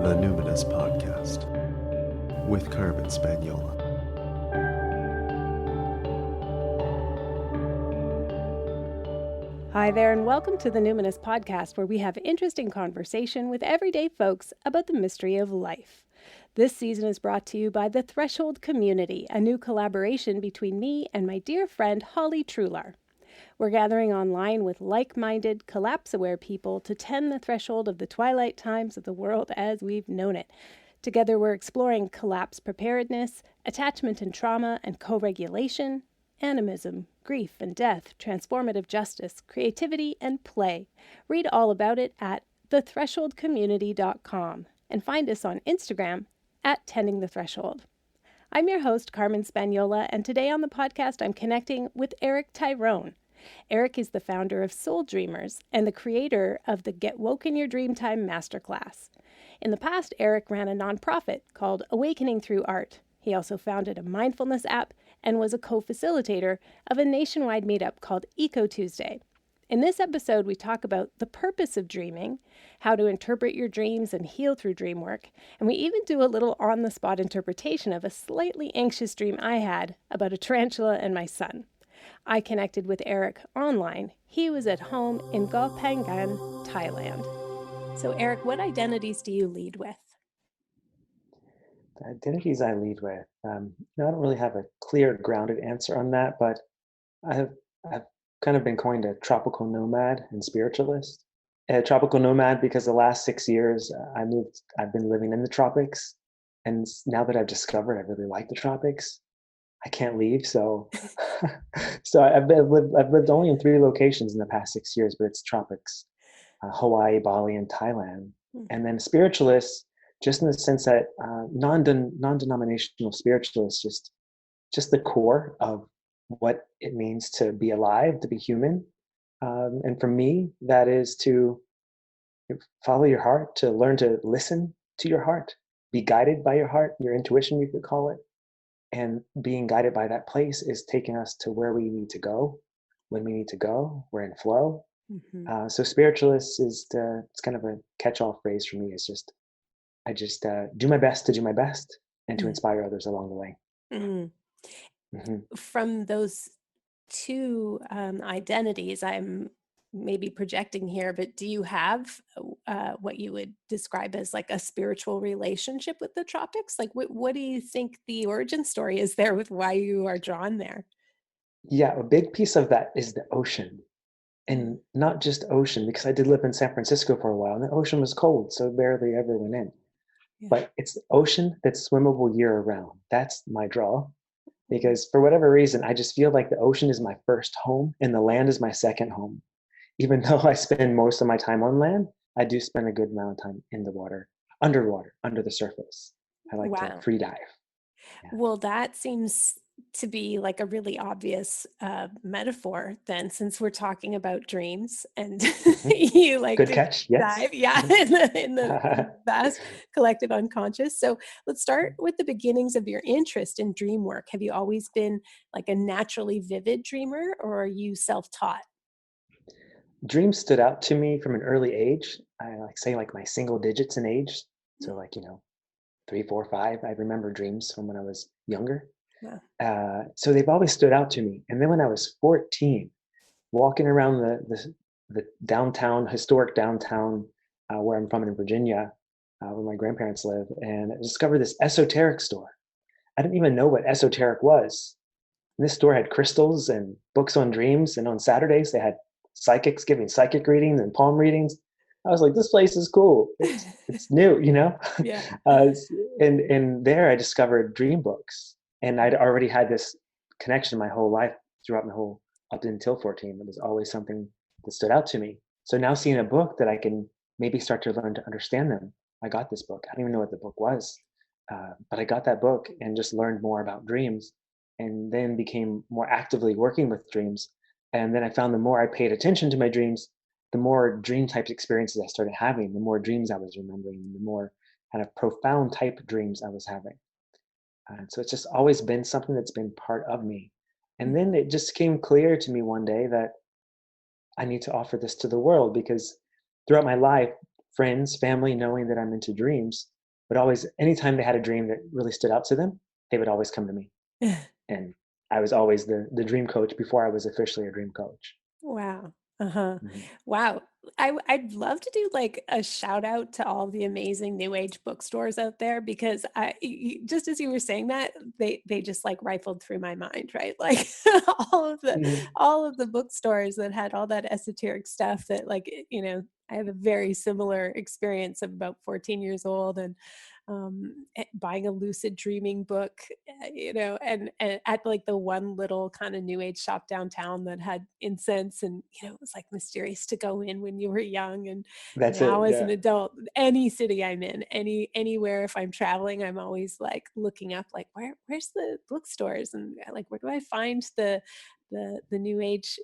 The Numinous Podcast with Carmen Spaniola. Hi there, and welcome to the Numinous Podcast, where we have interesting conversation with everyday folks about the mystery of life. This season is brought to you by the Threshold Community, a new collaboration between me and my dear friend Holly Trular. We're gathering online with like-minded, collapse-aware people to tend the threshold of the twilight times of the world as we've known it. Together we're exploring collapse preparedness, attachment and trauma and co-regulation, animism, grief and death, transformative justice, creativity and play. Read all about it at thethresholdcommunity.com and find us on Instagram at Tending the Threshold. I'm your host, Carmen Spaniola, and today on the podcast I'm connecting with Eric Tyrone. Eric is the founder of Soul Dreamers and the creator of the Get Woke in Your Dreamtime Masterclass. In the past, Eric ran a nonprofit called Awakening Through Art. He also founded a mindfulness app and was a co-facilitator of a nationwide meetup called Eco Tuesday. In this episode, we talk about the purpose of dreaming, how to interpret your dreams and heal through dream work, and we even do a little on-the-spot interpretation of a slightly anxious dream I had about a tarantula and my son. I connected with Eric online. He was at home in Koh Phangan, Thailand. So Eric, what identities do you lead with? The identities I lead with, I don't really have a clear, grounded answer on that, but I've kind of been coined a tropical nomad and spiritualist. A tropical nomad because the last 6 years I've been living in the tropics, and now that I've discovered I really like the tropics, I can't leave. So, I've lived only in 3 locations in the past 6 years, but it's tropics, Hawaii, Bali, and Thailand. And then spiritualists, just in the sense that non-denominational spiritualists, just the core of what it means to be alive, to be human. And for me, that is to follow your heart, to learn to listen to your heart, be guided by your heart, your intuition, you could call it. And being guided by that place is taking us to where we need to go, when we need to go. We're in flow. Mm-hmm. So spiritualist is it's kind of a catch-all phrase for me. It's just I do my best to do my best and to inspire others along the way. Mm-hmm. From those 2 identities, I'm maybe projecting here, but do you have what you would describe as like a spiritual relationship with the tropics? Like what do you think the origin story is there with why you are drawn there? Yeah, a big piece of that is the ocean. And not just ocean, because I did live in San Francisco for a while and the ocean was cold, so barely ever went in. Yeah. But it's the ocean that's swimmable year round. That's my draw. Because for whatever reason, I just feel like the ocean is my first home and the land is my second home. Even though I spend most of my time on land, I do spend a good amount of time in the water, underwater, under the surface. I like to free dive. Yeah. Well, that seems to be like a really obvious metaphor then, since we're talking about dreams and you like good to catch. dive, in the vast collective unconscious. So let's start with the beginnings of your interest in dream work. Have you always been like a naturally vivid dreamer, or are you self-taught? Dreams stood out to me from an early age. I like my single digits in age. So 3, 4, 5. I remember dreams from when I was younger. Yeah. So they've always stood out to me. And then when I was 14, walking around the downtown, historic downtown, where I'm from in Virginia, where my grandparents live, and I discovered this esoteric store. I didn't even know what esoteric was. And this store had crystals and books on dreams, and on Saturdays they had psychics giving psychic readings and palm readings. I was like, this place is cool. It's new, Yeah. And there I discovered dream books, and I'd already had this connection my whole life, throughout my whole up until 14. It was always something that stood out to me. So now seeing a book that I can maybe start to learn to understand them, I got this book. I didn't even know what the book was, but I got that book and just learned more about dreams, and then became more actively working with dreams. And then I found the more I paid attention to my dreams, the more dream type experiences I started having, the more dreams I was remembering, the more kind of profound type dreams I was having. And so it's just always been something that's been part of me. And then it just came clear to me one day that I need to offer this to the world, because throughout my life, friends, family, knowing that I'm into dreams, would always, anytime they had a dream that really stood out to them, they would always come to me. And I was always the dream coach before I was officially a dream coach. Wow. Uh-huh. Mhm. Wow. I'd love to do like a shout out to all the amazing new age bookstores out there because just as you were saying that, they just like rifled through my mind, right? Like all of the Mhm. all of the bookstores that had all that esoteric stuff that like, I have a very similar experience of about 14 years old and buying a lucid dreaming book, and at like the one little kind of new age shop downtown that had incense and, it was like mysterious to go in when you were young. And That's now it. as Yeah. an adult, any city I'm in, anywhere, if I'm traveling, I'm always like looking up like where's the bookstores and like where do I find the new age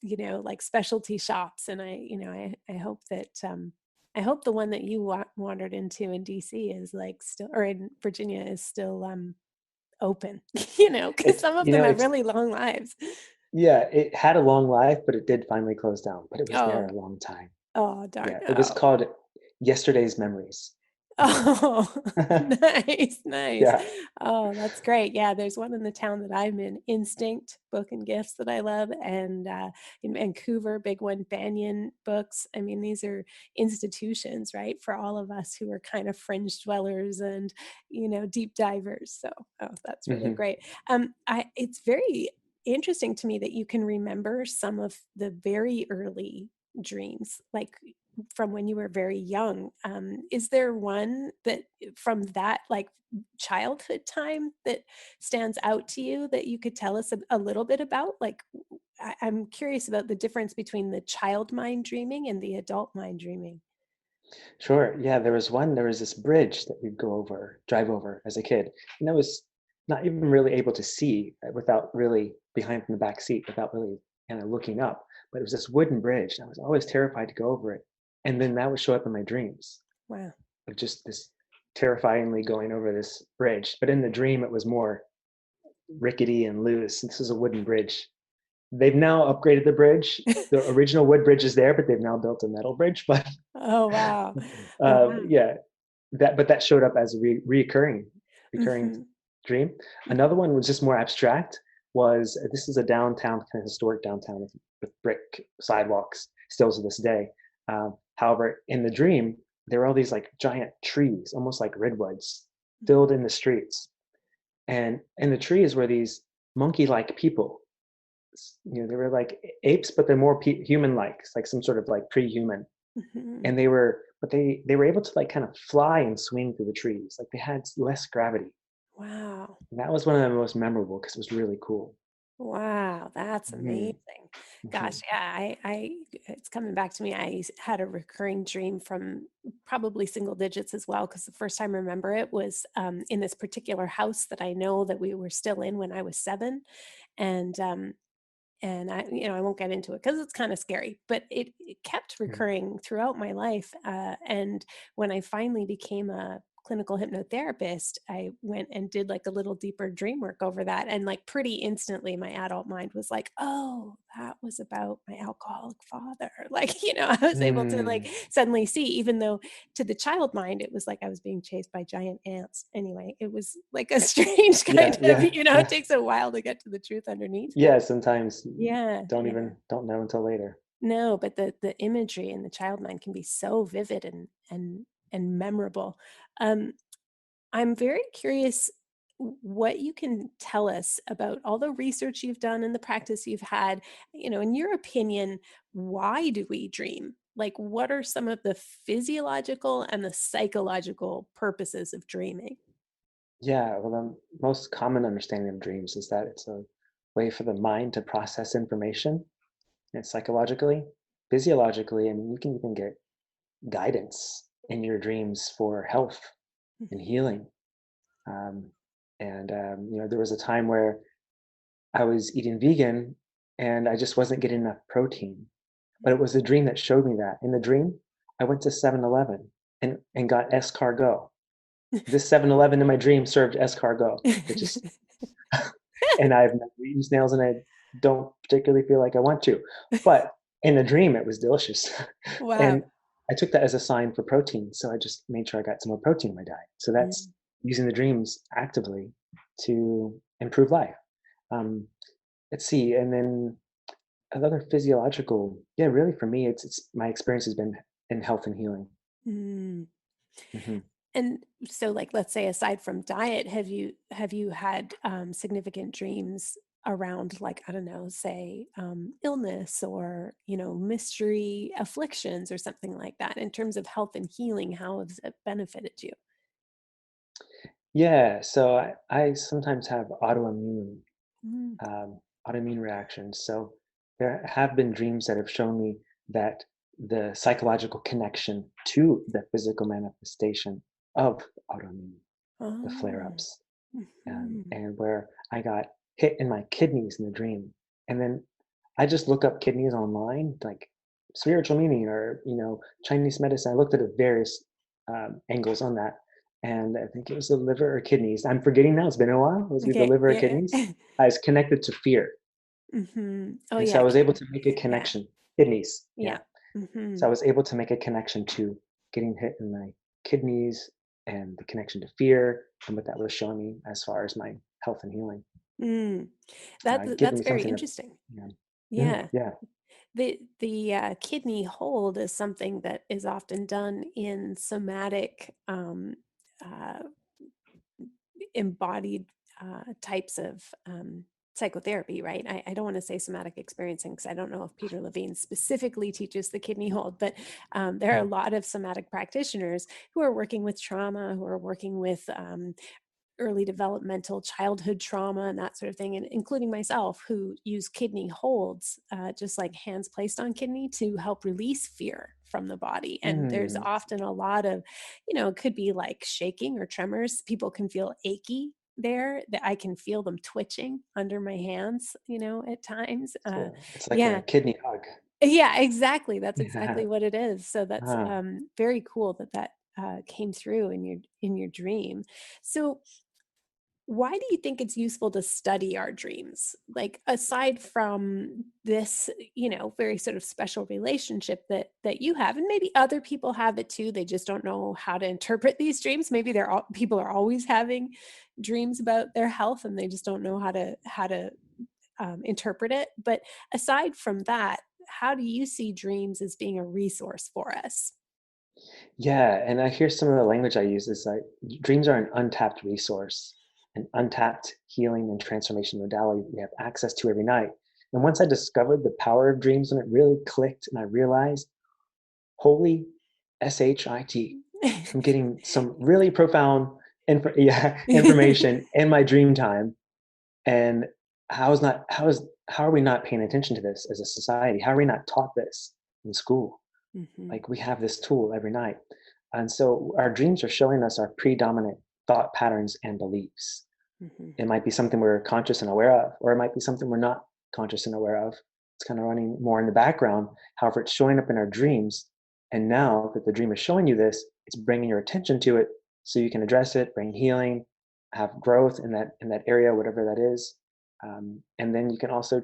like specialty shops. And I hope that I hope the one that you wandered into in DC is like still, or in Virginia is still open, because It's, some of you them know, have it's, really long lives. yeah, it had a long life, but it did finally close down, but it was there Oh, a long time. oh, darn. Yeah. It was Oh, called Yesterday's Memories. oh, nice, nice. Yeah. Oh, that's great. Yeah, there's one in the town that I'm in, Instinct Book and Gifts, that I love, and in Vancouver, big one, Banyan Books. I mean, these are institutions, right, for all of us who are kind of fringe dwellers and deep divers. So, oh, that's really Hmm. great. It's very interesting to me that you can remember some of the very early dreams, like from when you were very young. Is there one that from that like childhood time that stands out to you that you could tell us a little bit about? Like, I'm curious about the difference between the child mind dreaming and the adult mind dreaming. Sure. Yeah, there was this bridge that we'd drive over as a kid. And I was not even really able to see without really behind from the back seat, without really kind of looking up. But it was this wooden bridge. And I was always terrified to go over it. And then that would show up in my dreams Wow. of just this terrifyingly going over this bridge. But in the dream, it was more rickety and loose. This is a wooden bridge. They've now upgraded the bridge. The original wood bridge is there, but they've now built a metal bridge. But Oh, wow. Oh, wow. yeah, that showed up as a recurring Hmm. dream. Another one was just more abstract. Was this is a downtown, kind of historic downtown with brick sidewalks still to this day. However, in the dream, there were all these like giant trees, almost like redwoods, filled in the streets, and in the trees were these monkey-like people. They were like apes, but they're more human-like, like some sort of like pre-human. Hmm. And they were able to like kind of fly and swing through the trees, like they had less gravity. Wow. And that was one of the most memorable because it was really cool. Wow, that's Hmm. amazing. Hmm. Gosh, yeah, it's coming back to me. Had a recurring dream from probably single digits as well, because the first time I remember it was in this particular house that I know that we were still in when I was 7, and I won't get into it because it's kind of scary, but it kept recurring throughout my life. And when I finally became a clinical hypnotherapist, I went and did like a little deeper dream work over that. And like pretty instantly, my adult mind was like, oh, that was about my alcoholic father. Like, I was able to like Mm. suddenly see, even though to the child mind, it was like I was being chased by giant ants. Anyway, it was like a strange kind Yeah, of, yeah. it takes a while to get to the truth underneath that. Yeah, sometimes Yeah, yeah. don't know until later. No, but the imagery in the child mind can be so vivid and memorable. Um, I'm very curious what you can tell us about all the research you've done and the practice you've had. In your opinion, why do we dream? Like, what are some of the physiological and the psychological purposes of dreaming? Yeah, well, the most common understanding of dreams is that it's a way for the mind to process information, and psychologically, physiologically, and you can even get guidance in your dreams for health and healing. Um, and there was a time where I was eating vegan and I just wasn't getting enough protein. But it was the dream that showed me that. In the dream, I went to 7-Eleven and got escargot. This 7-Eleven in my dream served escargot, which is, and I've never eaten snails and I don't particularly feel like I want to. But in the dream, it was delicious. Wow. And I took that as a sign for protein. So I just made sure I got some more protein in my diet. So that's Mm. using the dreams actively to improve life. Um, let's see. And then another physiological, yeah, really for me, it's my experience has been in health and healing. Mm. Hmm. And so, like, let's say aside from diet, have you had significant dreams around, like, I don't know, say illness or mystery afflictions or something like that? In terms of health and healing, how has it benefited you? Yeah. So I sometimes have Mm. autoimmune reactions. So there have been dreams that have shown me that the psychological connection to the physical manifestation of autoimmune, the flare Oh. ups, Mhm. and where I got hit in my kidneys in the dream. And then I just look up kidneys online, like spiritual meaning or, Chinese medicine. I looked at the various angles on that. And I think it was the liver or kidneys. I'm forgetting now. It's been a while. Was it the Okay. liver or Yeah. kidneys? I was connected to fear. Oh And so yeah, I was able to kidneys. make a Yeah. connection. Kidneys. Yeah. Yeah. Hmm. So I was able to make a connection to getting hit in my kidneys and the connection to fear and what that was showing me as far as my health and healing. Mm. Giving That's me very something that, interesting. yeah. Yeah. Yeah. The kidney hold is something that is often done in somatic uh, embodied types of psychotherapy, right? I don't want to say somatic experiencing because I don't know if Peter Levine specifically teaches the kidney hold, but there are a Mhm. lot of somatic practitioners who are working with trauma, who are working with early developmental childhood trauma and that sort of thing, and including myself, who use kidney holds, just like hands placed on kidney, to help release fear from the body. And there's Mm, often a lot of, it could be like shaking or tremors. People can feel achy there, that I can feel them twitching under my hands, at times. so it's like a Yeah. kidney hug. Yeah, exactly. That's exactly what it is. So that's Ah, very cool that came through in your dream. So why do you think it's useful to study our dreams? Like, aside from this, very sort of special relationship that you have, and maybe other people have it too. They just don't know how to interpret these dreams. Maybe people are always having dreams about their health, and they just don't know how to interpret it. But aside from that, how do you see dreams as being a resource for us? yeah. And I hear some of the language I use is like dreams are an untapped resource, an untapped healing and transformation modality we have access to every night. And once I discovered the power of dreams, and it really clicked, and I realized, holy shit, I'm getting some really profound information in my dream time. And how are we not paying attention to this as a society? How are we not taught this in school? Mhm, Like we have this tool every night. And so our dreams are showing us our predominant thought patterns and beliefs. mhm, It might be something we're conscious and aware of, or it might be something we're not conscious and aware of. It's kind of running more in the background. However, it's showing up in our dreams. And now that the dream is showing you this, it's bringing your attention to it so you can address it, bring healing, have growth in that area, whatever that is. And then you can also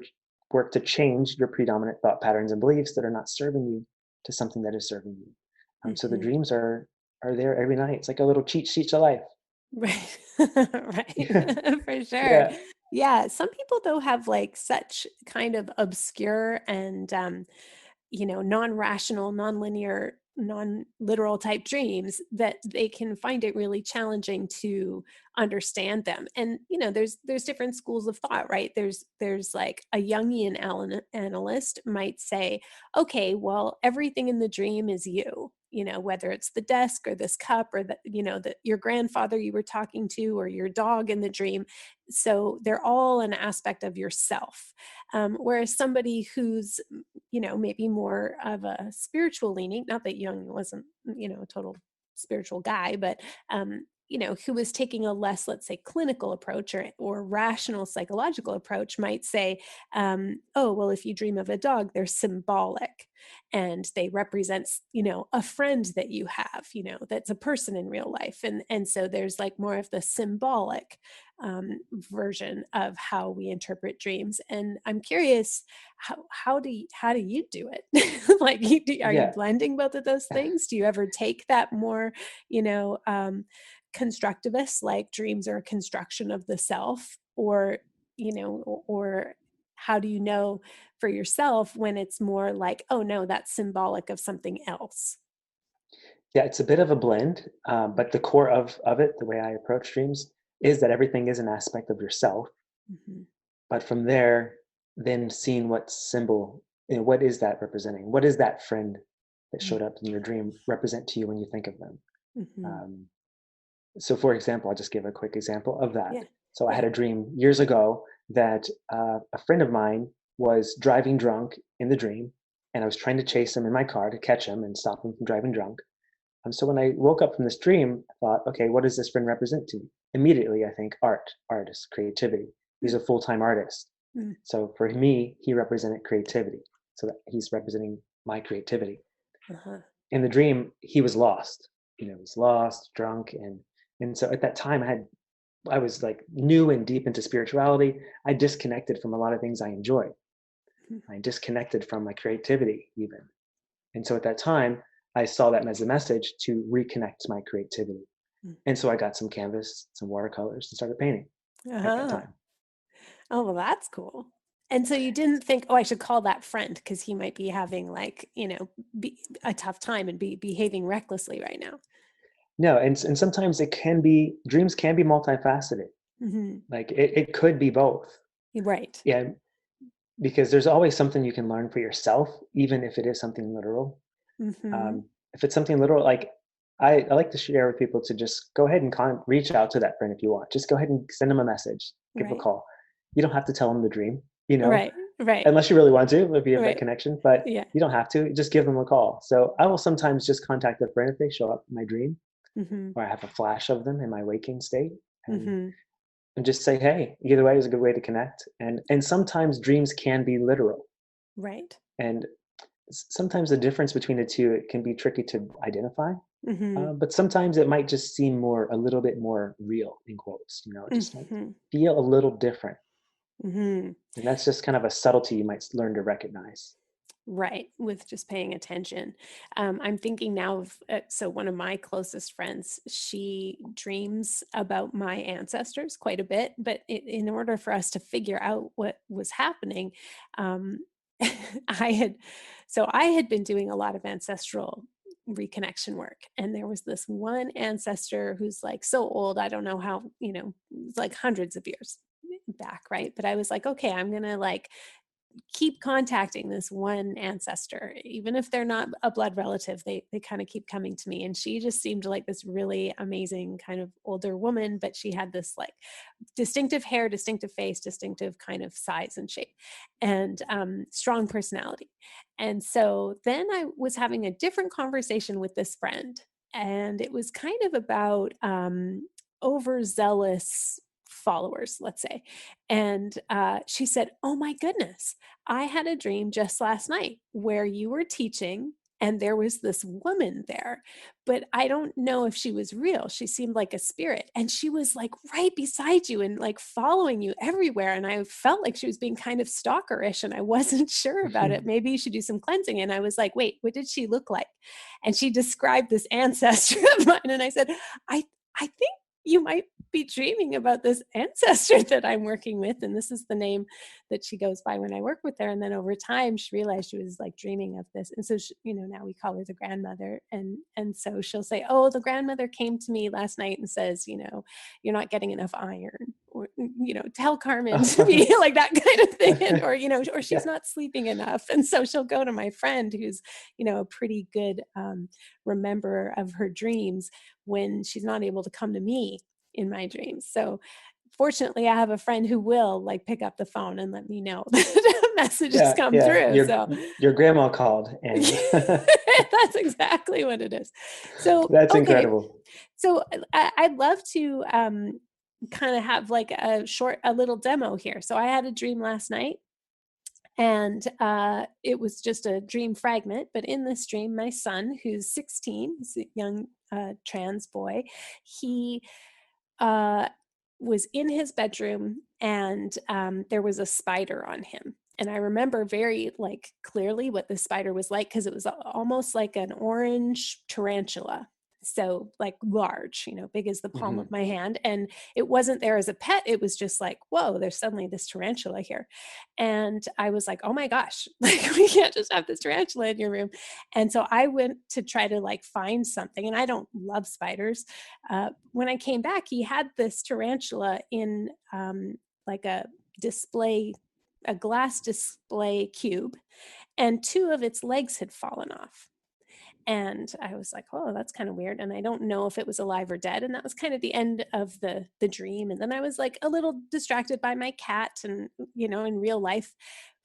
work to change your predominant thought patterns and beliefs that are not serving you to something that is serving you. So the mhm. dreams are there every night. It's like a little cheat sheet to life. Right. Yeah. Right. For sure. Yeah. Yeah. Some people though have like such kind of obscure and non-rational, non-linear, non-literal type dreams that they can find it really challenging to understand them. And there's different schools of thought, right? There's like a Jungian analyst might say, okay, well, everything in the dream is you. Whether it's the desk or this cup or your grandfather you were talking to or your dog in the dream. So they're all an aspect of yourself. Whereas somebody who's maybe more of a spiritual leaning, not that Jung wasn't, a total spiritual guy, but, who was taking a less, let's say, clinical approach or rational psychological approach might say, oh, well, if you dream of a dog, they're symbolic and they represent, a friend that you have, that's a person in real life. And so there's like more of the symbolic version of how we interpret dreams. And I'm curious, how do you do it? Like, are you Yeah. blending both of those things? Do you ever take that more, constructivist, like dreams are a construction of the self, or or how do you know for yourself when it's more like, oh no, that's symbolic of something else? Yeah, it's a bit of a blend, but the core of it, the way I approach dreams, is that everything is an aspect of yourself. Hmm. But from there, then seeing what symbol, what is that representing? What is that friend that showed up in your dream represent to you when you think of them? Hmm. Um, so, for example, I'll just give a quick example of that. Yeah. So, I Yeah. had a dream years ago that a friend of mine was driving drunk in the dream, and I was trying to chase him in my car to catch him and stop him from driving drunk. So when I woke up from this dream, I thought, okay, what does this friend represent to me? Immediately, I think art, artist, creativity. He's a full-time artist. Mm. So for me, he represented creativity. So that he's representing my creativity. Uh-huh. In the dream, he was lost. He was lost, drunk, and so at that time, I was like new and deep into spirituality. I disconnected from a lot of things I enjoy. I disconnected from my creativity even. And so at that time, I saw that as a message to reconnect to my creativity. And so I got some canvas, some watercolors, and started painting at that Uh-huh. time. Oh, well, that's cool. And so you didn't think, oh, I should call that friend because he might be having, like, a tough time and be behaving recklessly right now. No, and sometimes it can be dreams can be multifaceted. Hmm. Like it could be both. Right. Yeah, because there's always something you can learn for yourself, even if it is something literal. Hmm. If it's something literal, like I like to share with people to just go ahead and reach out to that friend if you want. Just go ahead and send them a message, give them a Right. call. You don't have to tell them the dream, Right. Right. unless you really want to, if you have that Right. connection, but Yeah. you don't have to. Just give them a call. So I will sometimes just contact a friend if they show up in my dream, Hmm. or I have a flash of them in my waking state, and Hmm. and just say, hey, either way is a good way to connect. And sometimes dreams can be literal, Right. and sometimes the difference between the two, it can be tricky to identify. Hmm. But sometimes it might just seem a little bit more real in quotes. It just might Hmm. feel a little different, Hmm. and that's just kind of a subtlety you might learn to recognize. Right, with just paying attention. I'm thinking now of, so one of my closest friends, she dreams about my ancestors quite a bit, but in order for us to figure out what was happening, um, I had, I had been doing a lot of ancestral reconnection work, and there was this one ancestor who's like so old, I don't know how, it's like hundreds of years back, right? But I was like, okay, I'm gonna like keep contacting this one ancestor, even if they're not a blood relative. They kind of keep coming to me, and she just seemed like this really amazing kind of older woman, but she had this like distinctive hair, distinctive face, distinctive kind of size and shape, and strong personality. And so then I was having a different conversation with this friend, and it was kind of about overzealous followers, let's say. And she said, oh my goodness, I had a dream just last night where you were teaching and there was this woman there, but I don't know if she was real. She seemed like a spirit, and she was like right beside you and like following you everywhere. And I felt like she was being kind of stalkerish, and I wasn't sure about it. Maybe you should do some cleansing. And I was like, wait, what did she look like? And she described this ancestor of mine. And I said, I think you might be dreaming about this ancestor that I'm working with. And this is the name that she goes by when I work with her. And then over time, she realized she was like dreaming of this. And so, now we call her the grandmother. And so she'll say, oh, the grandmother came to me last night and says, you're not getting enough iron, or, tell Carmen to be like that kind of thing. And, or she's Yeah, not sleeping enough. And so she'll go to my friend who's, a pretty good rememberer of her dreams when she's not able to come to me in my dreams. So fortunately, I have a friend who will like pick up the phone and let me know that a message has yeah, come yeah. through. So Your grandma called, and that's exactly what it is. So, that's okay. incredible. So I'd love to kind of have like a little demo here. So I had a dream last night, and it was just a dream fragment. But in this dream, my son, who's 16, he's a young trans boy, he uh, was in his bedroom, and there was a spider on him. And I remember very like clearly what the spider was like, because it was almost like an orange tarantula. So like large, big as the palm Hmm. of my hand. And it wasn't there as a pet. It was just like, whoa, there's suddenly this tarantula here. And I was like, oh my gosh, like we can't just have this tarantula in your room. And so I went to try to like find something. And I don't love spiders. When I came back, he had this tarantula in like a glass display cube, and two of its legs had fallen off. And I was like, oh, that's kind of weird. And I don't know if it was alive or dead. And that was kind of the end of the dream. And then I was like a little distracted by my cat, and, in real life,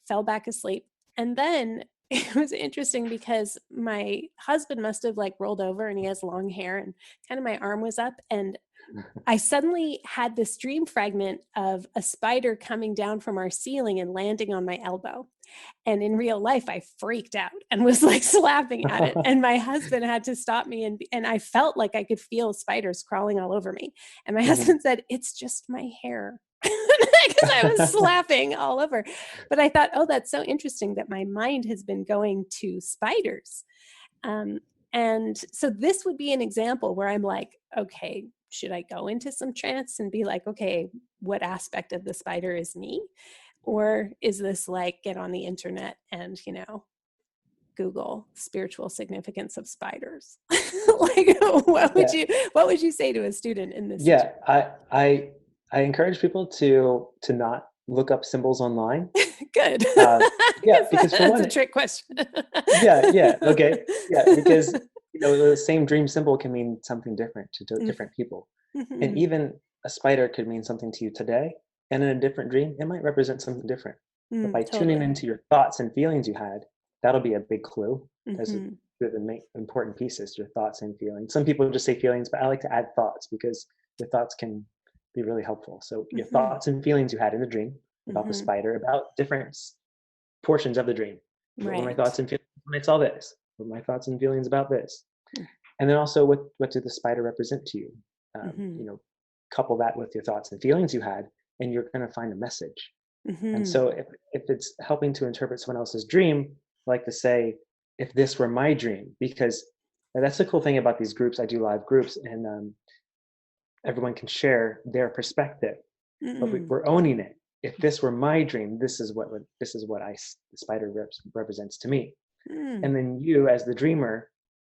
fell back asleep. And then it was interesting because my husband must have like rolled over, and he has long hair, and kind of my arm was up. And I suddenly had this dream fragment of a spider coming down from our ceiling and landing on my elbow. And in real life, I freaked out and was like slapping at it. And my husband had to stop me. And I felt like I could feel spiders crawling all over me. And my husband said, it's just my hair. Because I was slapping all over. But I thought, oh, that's so interesting that my mind has been going to spiders. And so this would be an example where I'm like, okay, should I go into some trance and be like, okay, what aspect of the spider is me? Or is this like get on the internet and, Google spiritual significance of spiders? Like, what would Yeah. you say to a student in this Yeah, situation? I encourage people to not look up symbols online. Good. Uh, yeah, Because because for that's a one, trick question. yeah, okay, yeah, because the same dream symbol can mean something different to different people, and Mhm. even a spider could mean something to you today, and in a different dream, it might represent something different. But by tuning Totally. into your thoughts and feelings you had, that'll be a big clue. Those are Hmm. two of the main important pieces: your thoughts and feelings. Some people just say feelings, but I like to add thoughts because your thoughts can be really helpful. So your Hmm. thoughts and feelings you had in the dream about the Hmm. spider, about different portions of the dream. What were my Right. thoughts and feelings when I saw this? What were my thoughts and feelings about this? And then also, what did the spider represent to you? Hmm. Couple that with your thoughts and feelings you had, and you're going to find a message. And Hmm. so, if it's helping to interpret someone else's dream, I like to say, if this were my dream, because that's the cool thing about these groups. I do live groups, and everyone can share their perspective, but Mm. we're owning it. If this were my dream, this is what the spider represents to me. Mm. And then you, as the dreamer,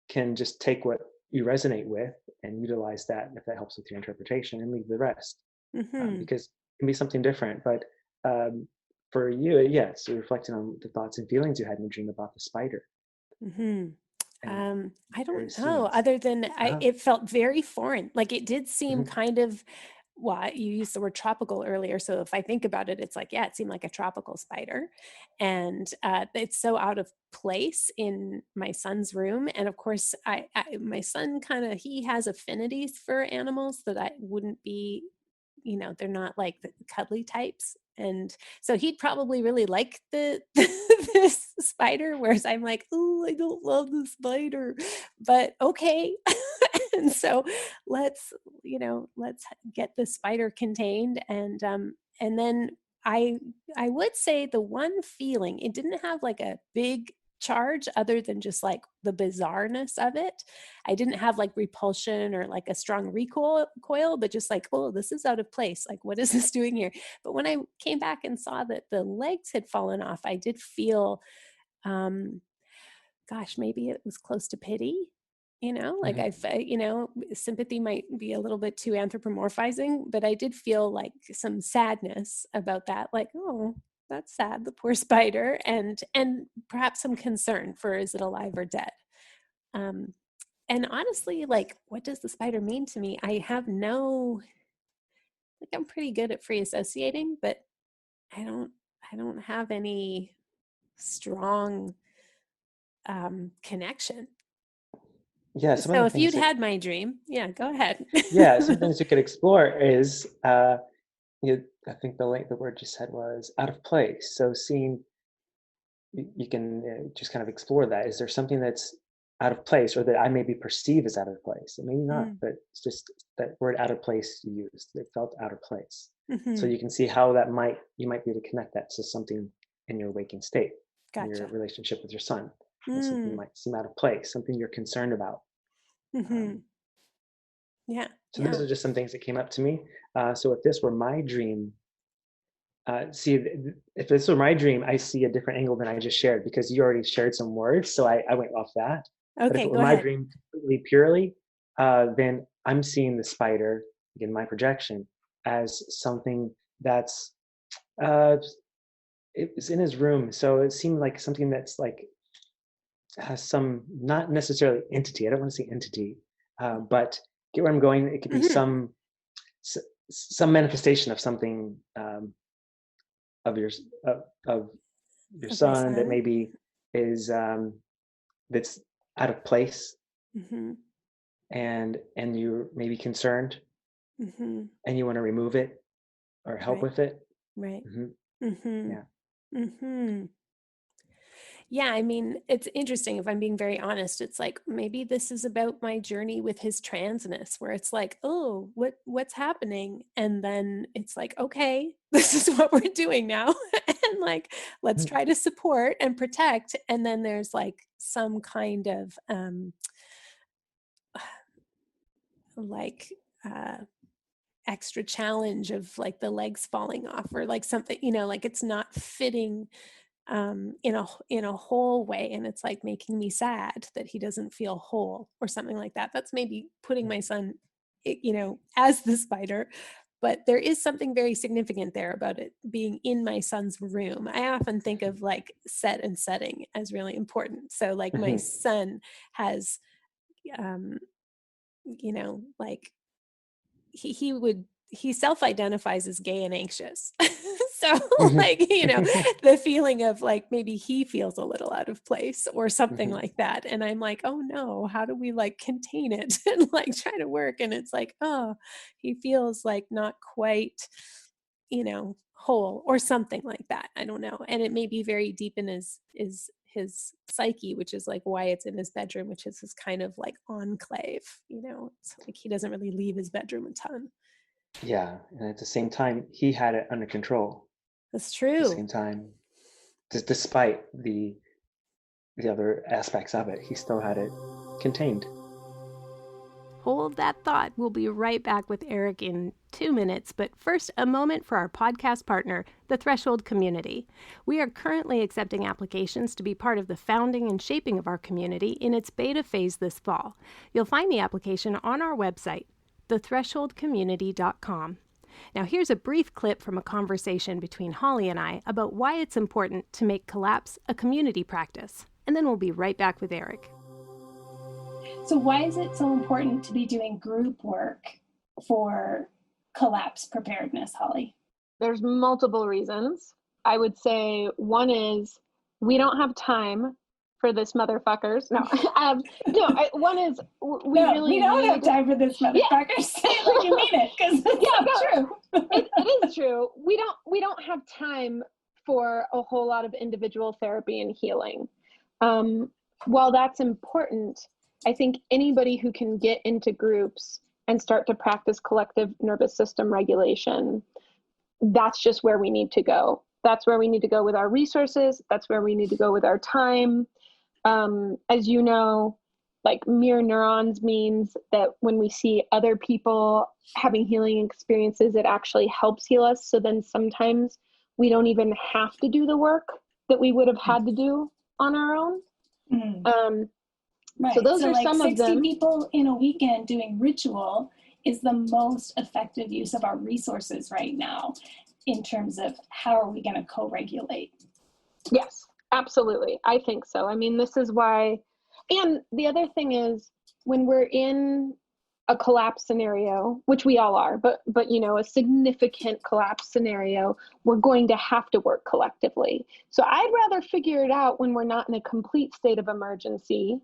can just take what you resonate with and utilize that if that helps with your interpretation, and leave the rest, Hmm. because it can be something different. But um, for you, yes, you're reflecting on the thoughts and feelings you had in the dream about the spider Hmm. and I don't various know. scenes. Other than Uh-huh. it felt very foreign. Like it did seem Hmm. kind of. Well, you used the word tropical earlier, so if I think about it, it's like, yeah, it seemed like a tropical spider, and it's so out of place in my son's room. And of course, my son he has affinities for animals that I wouldn't be, they're not like the cuddly types. And so he'd probably really like the this spider, whereas I'm like, oh, I don't love the spider, but okay. And so let's, let's get the spider contained. And then I I would say the one feeling, it didn't have like a big charge other than just like the bizarreness of it. I didn't have like repulsion or like a strong recoil, but just like, oh, this is out of place. Like, what is this doing here? But when I came back and saw that the legs had fallen off, I did feel, um, gosh, maybe it was close to pity. Like Hmm. sympathy might be a little bit too anthropomorphizing, but I did feel like some sadness about that. Like, oh, that's sad, the poor spider, and perhaps some concern for, is it alive or dead? Um, and honestly, like, what does the spider mean to me? I have no, like, I'm pretty good at free associating, but I don't, I don't have any strong connection. Yeah, some of So the if you'd things that had my dream, yeah, go ahead. yeah, some things you could explore is I think the word you said was out of place. So seeing you can just kind of explore that. Is there something that's out of place, or that I maybe perceive as out of place. And maybe not, Mm. but it's just that word out of place you used. It felt out of place. So Mm-hmm. you can see how you might be able to connect that to something in your waking state, in your Gotcha. relationship with your son. And something Mm. might seem out of place, something you're concerned about. Mm-hmm. Yeah. So those Yeah. are just some things that came up to me. So if this were my dream, if this were my dream, I see a different angle than I just shared, because you already shared some words. So I went off that. But if Okay, it were go my ahead. dream completely purely, then I'm seeing the spider in my projection as something that's uh, it was in his room. So it seemed like something that's like has some, not necessarily entity. I don't want to say entity, but get where I'm going. It could be Mm-hmm. s- some manifestation of something, of your of your Of my son that son. maybe is, that's out of place, Mm-hmm. and you're maybe concerned, Mm-hmm. and you want to remove it or help Right. with it. Right. Hmm. Mm-hmm. Yeah. Mm-hmm. Yeah, I mean, it's interesting if I'm being very honest. It's like maybe this is about my journey with his transness, where it's like, oh, what's happening? And then it's like, okay, this is what we're doing now. And like, let's try to support and protect. And then there's like some kind of like extra challenge of like the legs falling off, or like something, like it's not fitting in a whole way, and it's like making me sad that he doesn't feel whole or something like that. That's maybe putting my son as the spider, but there is something very significant there about it being in my son's room. I often think of like set and setting as really important. So like my Hmm. son has um like he self-identifies as gay and anxious. So Hmm. like, the feeling of like maybe he feels a little out of place or something Hmm. like that. And I'm like, oh no, how do we like contain it and like try to work? And it's like, oh, he feels like not quite, whole or something like that. I don't know. And it may be very deep in his psyche, which is like why it's in his bedroom, which is his kind of like enclave. It's like he doesn't really leave his bedroom a ton. Yeah, and at the same time, he had it under control. That's At the true. same time, despite the other aspects of it, he still had it contained. Hold that thought. We'll be right back with Eric in 2 minutes, but first, a moment for our podcast partner, the Threshold Community. We are currently accepting applications to be part of the founding and shaping of our community in its beta phase this fall. You'll find the application on our website, thethresholdcommunity.com. Now, here's a brief clip from a conversation between Holly and I about why it's important to make Collapse a community practice. And then we'll be right back with Eric. So why is it so important to be doing group work for collapse preparedness, Holly? There's multiple reasons. I would say one is we don't have time for this motherfuckers. No, one is we don't have time for this motherfuckers. Yeah. Say it like you mean it, because it's true. It is true. We don't have time for a whole lot of individual therapy and healing. While that's important, I think anybody who can get into groups and start to practice collective nervous system regulation, that's just where we need to go. That's where we need to go with our resources. That's where we need to go with our time. As you know, like mirror neurons means that when we see other people having healing experiences, it actually helps heal us. So then sometimes we don't even have to do the work that we would have had to do on our own. Mm. Right. So those are like some of them. 60 people in a weekend doing ritual is the most effective use of our resources right now in terms of how are we going to co-regulate. Yes, absolutely. I think so. I mean, this is why, and the other thing is when we're in a collapse scenario, which we all are, but a significant collapse scenario, we're going to have to work collectively. So I'd rather figure it out when we're not in a complete state of emergency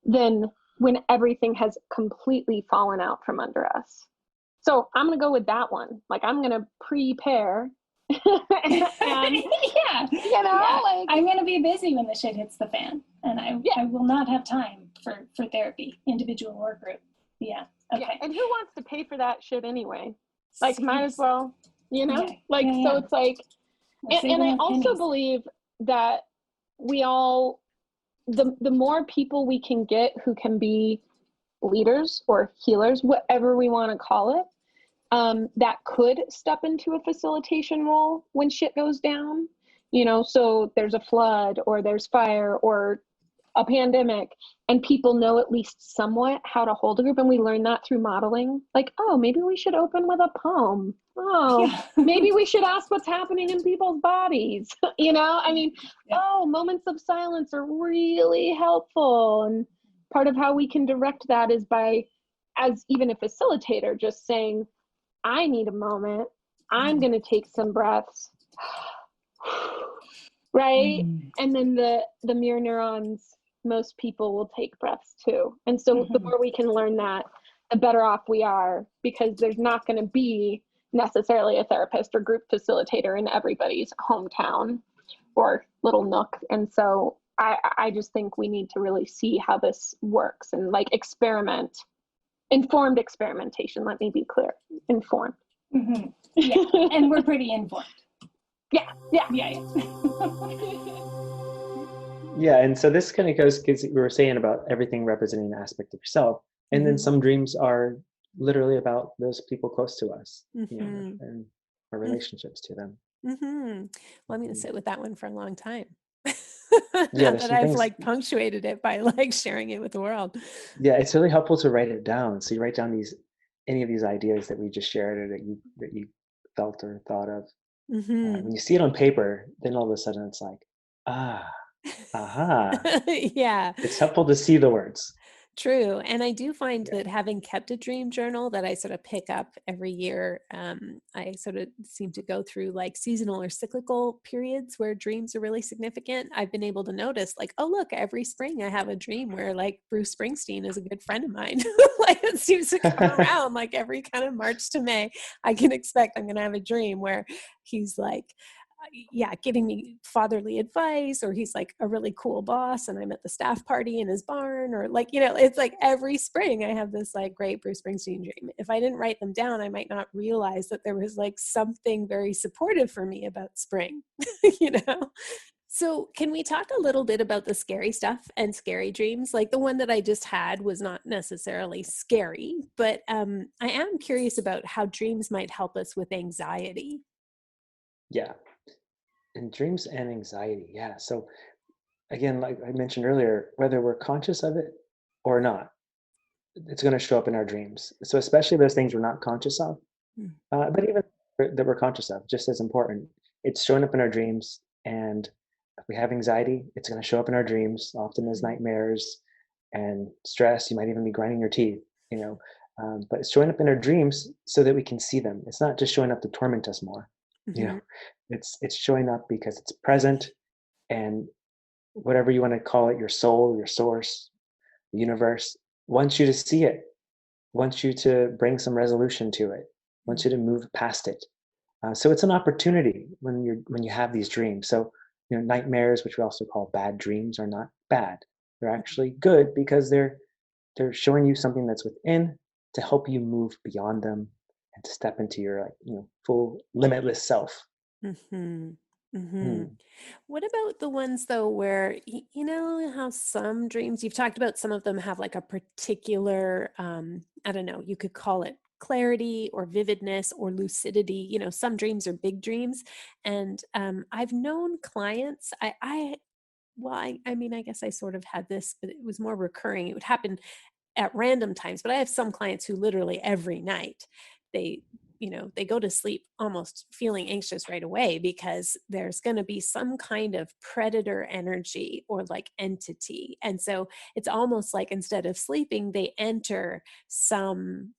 than when everything has completely fallen out from under us. So I'm going to go with that one. Like I'm going to prepare. And, yeah. I'm going to be busy when the shit hits the fan, and I will not have time for therapy, individual or group. Yeah. Okay. Yeah. And who wants to pay for that shit anyway? Like, might as well, Yeah. like, Yeah, so yeah. it's like, and I also believe that we all, the more people we can get who can be leaders or healers, whatever we want to call it, that could step into a facilitation role when shit goes down. So there's a flood or there's fire or a pandemic, and people know at least somewhat how to hold a group. And we learn that through modeling. Like, oh, maybe we should open with a poem. Oh, yeah. Maybe we should ask what's happening in people's bodies. Oh, moments of silence are really helpful. And part of how we can direct that is by, as even a facilitator, just saying, I need a moment. I'm going to take some breaths. Right? And then the mirror neurons, most people will take breaths too. And so the more we can learn that, the better off we are, because there's not going to be necessarily a therapist or group facilitator in everybody's hometown or little nook. And so I just think we need to really see how this works and like experiment. Informed experimentation, let me be clear. Informed. Yeah, and we're pretty informed. Yeah. Yeah, and so this kind of goes, because we were saying about everything representing an aspect of yourself, and then some dreams are literally about those people close to us, and our relationships to them. Well, I'm going to sit with that one for a long time. Yeah, now that I've like punctuated it by like sharing it with the world. Yeah, it's really helpful to write it down. So you write down any of these ideas that we just shared, or that you felt or thought of. When you see it on paper, then all of a sudden it's like, aha. Yeah. It's helpful to see the words. True. And I do find that having kept a dream journal that I sort of pick up every year, I sort of seem to go through like seasonal or cyclical periods where dreams are really significant. I've been able to notice like, oh, look, every spring I have a dream where like Bruce Springsteen is a good friend of mine. Like it seems to come around like every kind of March to May, I can expect I'm going to have a dream where he's like, giving me fatherly advice, or he's like a really cool boss and I'm at the staff party in his barn, or like, it's like every spring I have this like great Bruce Springsteen dream. If I didn't write them down, I might not realize that there was like something very supportive for me about spring, So can we talk a little bit about the scary stuff and scary dreams? Like the one that I just had was not necessarily scary, but I am curious about how dreams might help us with anxiety. Yeah. And dreams and anxiety. Yeah. So again, like I mentioned earlier, whether we're conscious of it or not, it's going to show up in our dreams. So especially those things we're not conscious of, but even that we're conscious of, just as important, it's showing up in our dreams. And if we have anxiety, it's going to show up in our dreams, often as nightmares and stress. You might even be grinding your teeth, but it's showing up in our dreams so that we can see them. It's not just showing up to torment us more. It's showing up because it's present, and whatever you want to call it, your soul, your source, the universe wants you to see it, wants you to bring some resolution to it, wants you to move past it. So it's an opportunity when you have these dreams. So nightmares, which we also call bad dreams, are not bad. They're actually good because they're showing you something that's within to help you move beyond them and to step into your full limitless self. What about the ones though where you know how some dreams, you've talked about some of them have like a particular I don't know, you could call it clarity or vividness or lucidity. Some dreams are big dreams, and I've known clients, I guess I sort of had this, but it was more recurring. It would happen at random times, but I have some clients who literally every night they go to sleep almost feeling anxious right away because there's going to be some kind of predator energy or like entity. And so it's almost like instead of sleeping, they enter some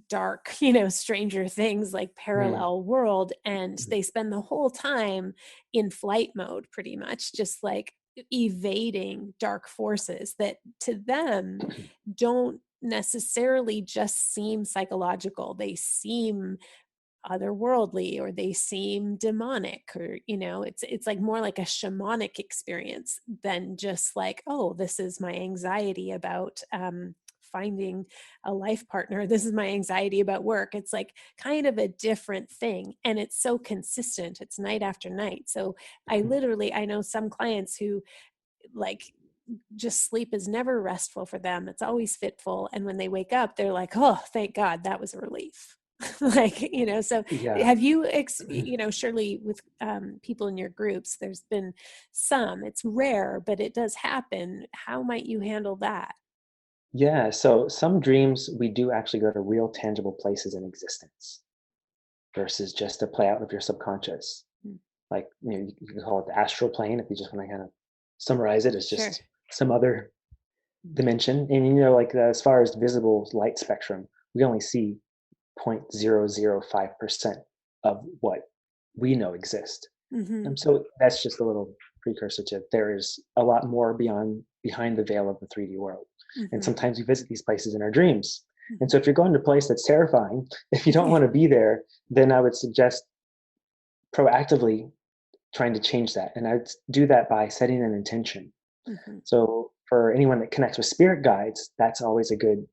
dark, Stranger Things like parallel world, and they spend the whole time in flight mode, pretty much just like evading dark forces that to them don't necessarily just seem psychological. They seem otherworldly, or they seem demonic, or it's like more like a shamanic experience than just like, oh, this is my anxiety about finding a life partner, this is my anxiety about work. It's like kind of a different thing, and it's so consistent, it's night after night. So I know some clients who like just sleep is never restful for them, it's always fitful, and when they wake up they're like, oh, thank God, that was a relief. Like, so Yeah. have you surely with people in your groups, there's been some, it's rare, but it does happen. How might you handle that? Yeah. So some dreams, we do actually go to real tangible places in existence versus just a play out of your subconscious. Mm. Like, you can call it the astral plane if you just want to kind of summarize it as Sure. just some other dimension. And, like as far as visible light spectrum, we only see 0.005% of what we know exist. Mm-hmm. So that's just a little precursor to there is a lot more behind the veil of the 3D world. Mm-hmm. And sometimes we visit these places in our dreams. Mm-hmm. And so if you're going to a place that's terrifying, if you don't want to be there, then I would suggest proactively trying to change that. And I'd do that by setting an intention. Mm-hmm. So for anyone that connects with spirit guides, that's always a good,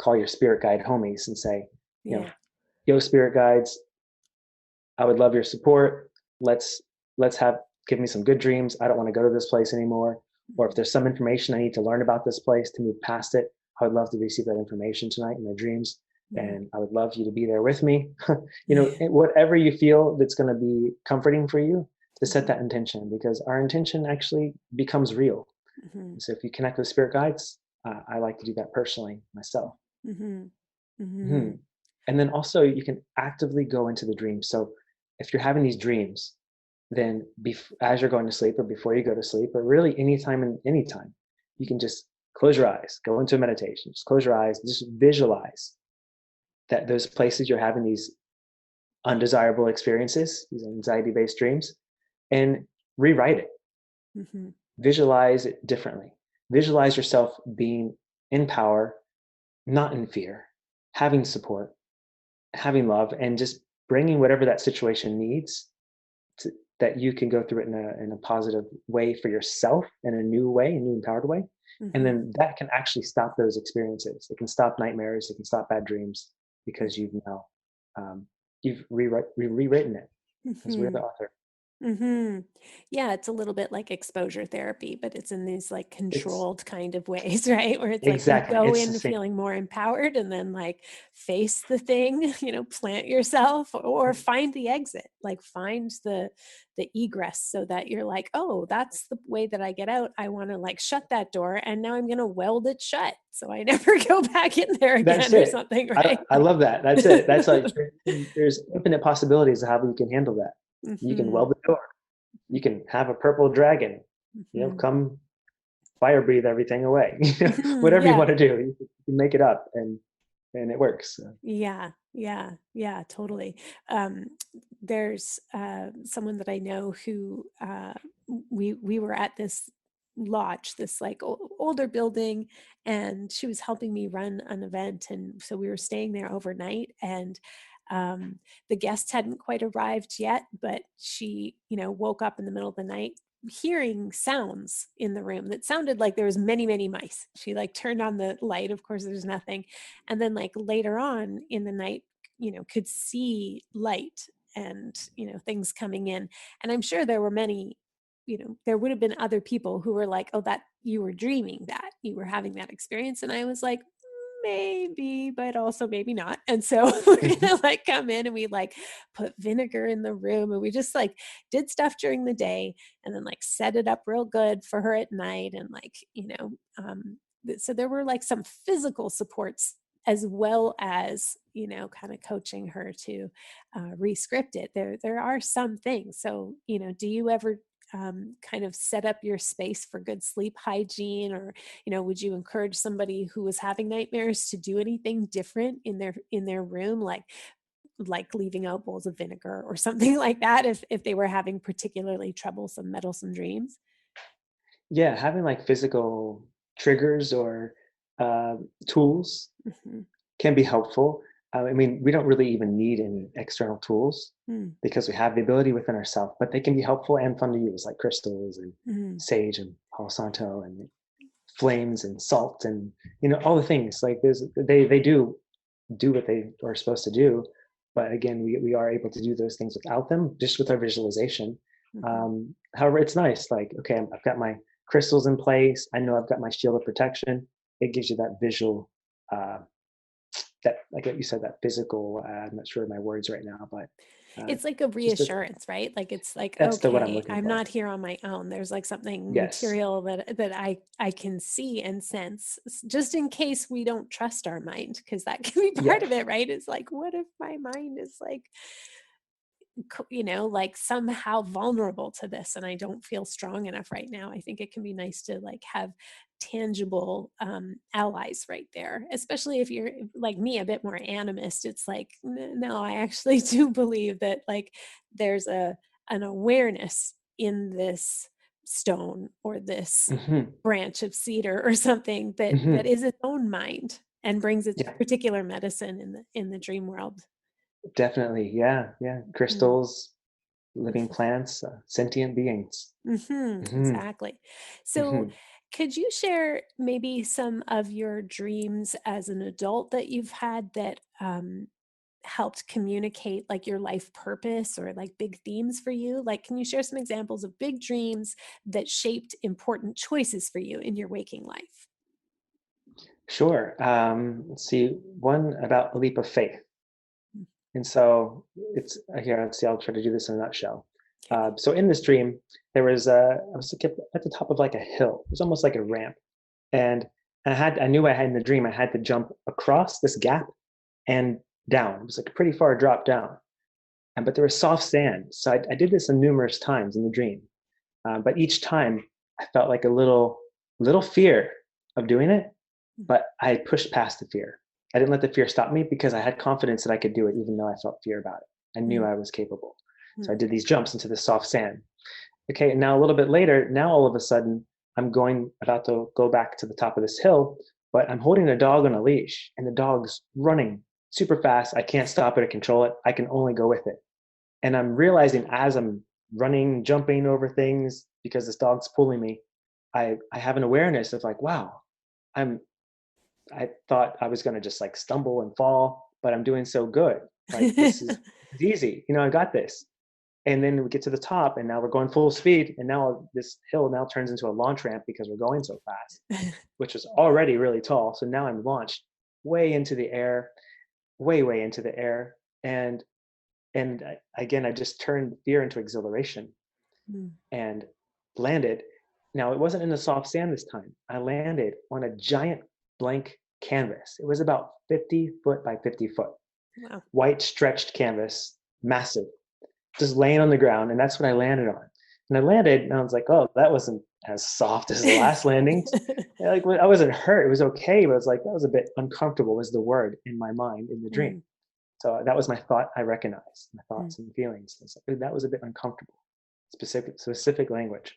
call your spirit guide homies and say, Yeah. yo, spirit guides, I would love your support. Let's give me some good dreams. I don't want to go to this place anymore. Or if there's some information I need to learn about this place to move past it, I would love to receive that information tonight in my dreams. Mm-hmm. And I would love you to be there with me. Whatever you feel that's going to be comforting for you, to set that intention, because our intention actually becomes real. Mm-hmm. So if you connect with spirit guides, I like to do that personally myself. Mm-hmm. Mm-hmm. And then also you can actively go into the dream. So if you're having these dreams, then as you're going to sleep or before you go to sleep, or really anytime, you can just close your eyes, go into a meditation, just close your eyes, just visualize that those places you're having these undesirable experiences, these anxiety-based dreams, and rewrite it. Mm-hmm. Visualize it differently. Visualize yourself being in power, not in fear, having support, having love, and just bringing whatever that situation needs that you can go through it in a positive way for yourself, in a new way, a new empowered way. Mm-hmm. And then that can actually stop those experiences. It can stop nightmares. It can stop bad dreams, because you've now you've rewritten it, because we're the author. Mm-hmm. Yeah, it's a little bit like exposure therapy, but it's in these like controlled kind of ways, right? Where it's like you Exactly. go It's the in same. feeling more empowered, and then like face the thing, plant yourself, or find the exit, like find the egress, so that you're like, oh, that's the way that I get out. I want to like shut that door, and now I'm going to weld it shut so I never go back in there again. That's or it. something, right? I love that. That's it. That's like there's infinite possibilities of how you can handle that. You can Mm-hmm. weld the door. You can have a purple dragon, Mm-hmm. come fire breathe everything away. Mm-hmm. Whatever you Yeah. want to do, you can make it up, and it works. So. Yeah, totally. There's someone that I know who we were at this lodge, this like older building, and she was helping me run an event, and so we were staying there overnight, and the guests hadn't quite arrived yet, but she woke up in the middle of the night hearing sounds in the room that sounded like there was many mice. She like turned on the light, of course there's nothing, and then like later on in the night could see light and things coming in. And I'm sure there were many, there would have been other people who were like, oh, that you were dreaming, that you were having that experience. And I was like, maybe, but also maybe not. And so we're gonna like come in, and we like put vinegar in the room, and we just like did stuff during the day, and then like set it up real good for her at night. And like so there were like some physical supports, as well as kind of coaching her to re-script it. There are some things. So do you ever kind of set up your space for good sleep hygiene, or would you encourage somebody who was having nightmares to do anything different in their room, like leaving out bowls of vinegar or something like that, if they were having particularly troublesome meddlesome dreams? Yeah, having like physical triggers or tools Mm-hmm. can be helpful. I mean, we don't really even need any external tools Mm. because we have the ability within ourselves, but they can be helpful and fun to use, like crystals and Mm. sage and Palo Santo and flames and salt and all the things. Like they do what they are supposed to do, but again, we are able to do those things without them, just with our visualization. Mhm. However, it's nice. Like, okay, I've got my crystals in place. I know I've got my shield of protection. It gives you that visual, uh, that like you said, that physical. I'm not sure of my words right now, but It's like a just reassurance, right? Like it's like, that's the what I'm okay, looking I'm for. not here on my own. There's like something Yes. material that I can see and sense, just in case we don't trust our mind, because that can be part Yeah. of it, right? It's like, what if my mind is like, like somehow vulnerable to this and I don't feel strong enough right now? I think it can be nice to like have tangible allies right there, especially if you're like me, a bit more animist. It's like, no, I actually do believe that like there's an awareness in this stone or this Hmm. branch of cedar or something that Hmm. is its own mind and brings its Yeah. particular medicine in the dream world. Definitely. Yeah. Yeah. Mm. Crystals, living plants, sentient beings. Hmm. Exactly. So, Hmm. could you share maybe some of your dreams as an adult that you've had that helped communicate like your life purpose or like big themes for you? Like, can you share some examples of big dreams that shaped important choices for you in your waking life? Sure. Let's see. One about a leap of faith. And so it's here. Let's see. I'll try to do this in a nutshell. Okay. So in this dream, I was like at the top of like a hill. It was almost like a ramp, and I knew I had in the dream I had to jump across this gap and down. It was like a pretty far drop down, but there was soft sand. So I did this numerous times in the dream, but each time I felt like a little fear of doing it, but I pushed past the fear. I didn't let the fear stop me because I had confidence that I could do it, even though I felt fear about it. I knew I was capable. So I did these jumps into the soft sand. Okay, and now a little bit later, now all of a sudden, about to go back to the top of this hill, but I'm holding a dog on a leash, and the dog's running super fast. I can't stop it or control it. I can only go with it. And I'm realizing as I'm running, jumping over things because this dog's pulling me, I have an awareness of like, wow, I'm I thought I was gonna just like stumble and fall, but I'm doing so good. Like this is easy. I got this. And then we get to the top, and now we're going full speed, and now this hill now turns into a launch ramp because we're going so fast, which was already really tall. So now I'm launched way into the air, way into the air, again I just turned fear into exhilaration and landed. Now it wasn't in the soft sand this time. I landed on a giant blank canvas. It was about 50 foot by 50 foot, Wow. white stretched canvas, massive, just laying on the ground. And that's what I landed on. And I landed and I was like, oh, that wasn't as soft as the last landings. Like I wasn't hurt. It was okay. But it was like, that was a bit uncomfortable was the word in my mind in the dream. Mm, So that was my thought. I recognized my mm, thoughts and feelings. And so that was a bit uncomfortable, specific language.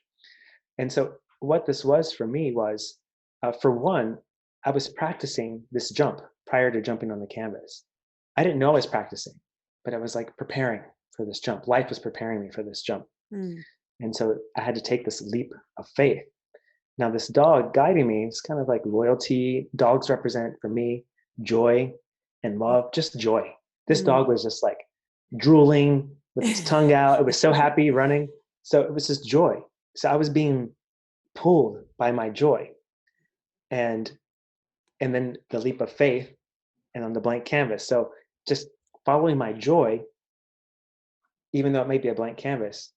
And so what this was for me was, for one, I was practicing this jump prior to jumping on the canvas. I didn't know I was practicing, but I was like preparing for this jump. Life was preparing me for this jump. mm. And so I had to take this leap of faith. Now, this dog guiding me is kind of like loyalty. Dogs represent for me joy and love, just joy. This Mm. dog was just like drooling with its tongue out. It was so happy running. So it was just joy. So I was being pulled by my joy. And then the leap of faith and on the blank canvas. So just following my joy, even though it may be a blank canvas,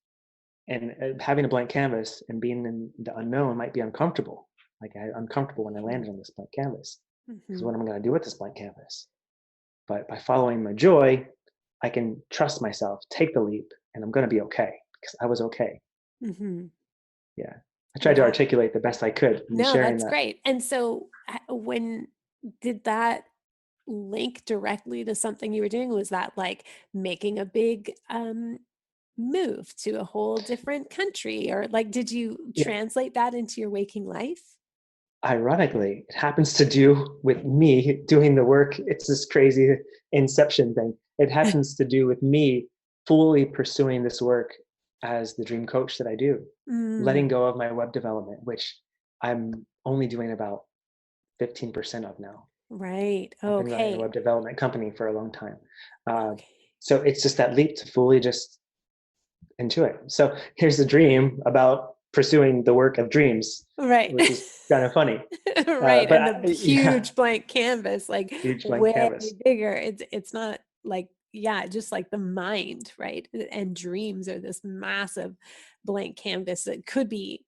and having a blank canvas and being in the unknown might be uncomfortable. Like uncomfortable when I landed on this blank canvas, because Mhm. what am I going to do with this blank canvas? But by following my joy, I can trust myself, take the leap, and I'm going to be okay because I was okay. Mhm. Yeah, I tried to Yeah. articulate the best I could in No, sharing that's that. great. And so, when did that link directly to something you were doing? Was that like making a big move to a whole different country, or like did you Yeah, translate that into your waking life? ironically, it happens to do with me doing the work. It's this crazy inception thing. It happens to do with me fully pursuing this work as the dream coach that I do, letting go of my web development, which I'm only doing about 15% of now. Right. I've been running a Okay. web development company for a long time. Okay. So it's just that leap to fully just into it. So here's the dream about pursuing the work of dreams, Right. which is kind of funny. Right. But And the yeah, huge blank canvas, like huge blank way canvas. bigger. It's not like, yeah, just like the mind, right? And dreams are this massive blank canvas that could be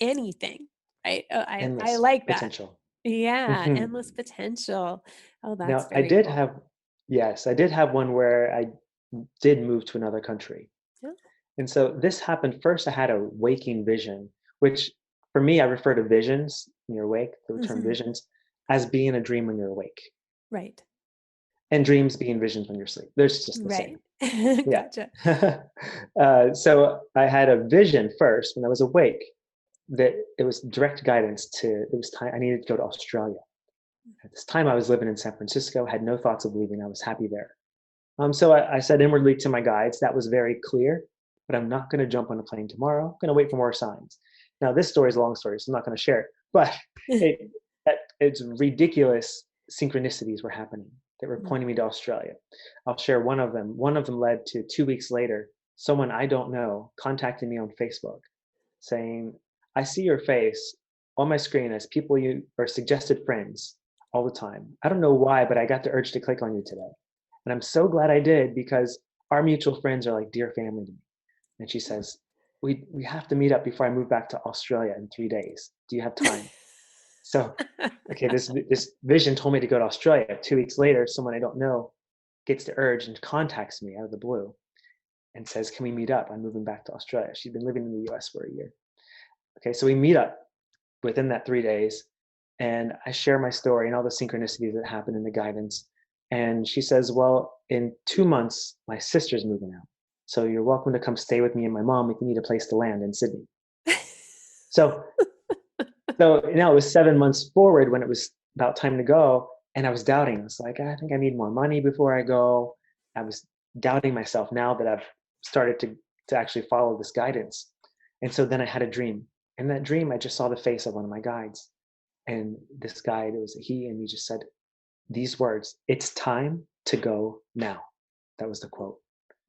anything, right? I Endless like that. potential. Yeah, Mhm. endless potential. Oh, that's Now, very cool. yes, I did have one where I did move to another country. Yeah. And so this happened first. I had a waking vision, which for me, I refer to visions when you're awake, the term Hmm. visions, as being a dream when you're awake, Right. and dreams being visions when you're asleep. They're just the Right. same. Yeah. Gotcha. So I had a vision first when I was awake that it was direct guidance to, it was time I needed to go to Australia. At this time, I was living in San Francisco, had no thoughts of leaving. I was happy there. So I said inwardly to my guides, that was very clear, but I'm not going to jump on a plane tomorrow. I'm going to wait for more signs. Now, this story is a long story, so I'm not going to share it, but it, it's ridiculous synchronicities were happening that were pointing me to Australia. I'll share one of them. One of them led to 2 weeks later, someone I don't know contacted me on Facebook saying, I see your face on my screen as people you are suggested friends all the time. I don't know why, but I got the urge to click on you today. And I'm so glad I did because our mutual friends are like dear family to me. And she says, we have to meet up before I move back to Australia in 3 days. Do you have time? So, okay, this vision told me to go to Australia. 2 weeks later, someone I don't know gets the urge and contacts me out of the blue and says, can we meet up? I'm moving back to Australia. She'd been living in the US for a year. Okay, so we meet up within that 3 days, and I share my story and all the synchronicities that happen in the guidance. And she says, well, in 2 months, my sister's moving out. So you're welcome to come stay with me and my mom if you need a place to land in Sydney. So, it was 7 months forward when it was about time to go. And I was doubting. I was like, I think I need more money before I go. I was doubting myself now that I've started to actually follow this guidance. And so then I had a dream. In that dream, I just saw the face of one of my guides. And this guide, it was a he, and he just said these words, it's time to go now. That was the quote.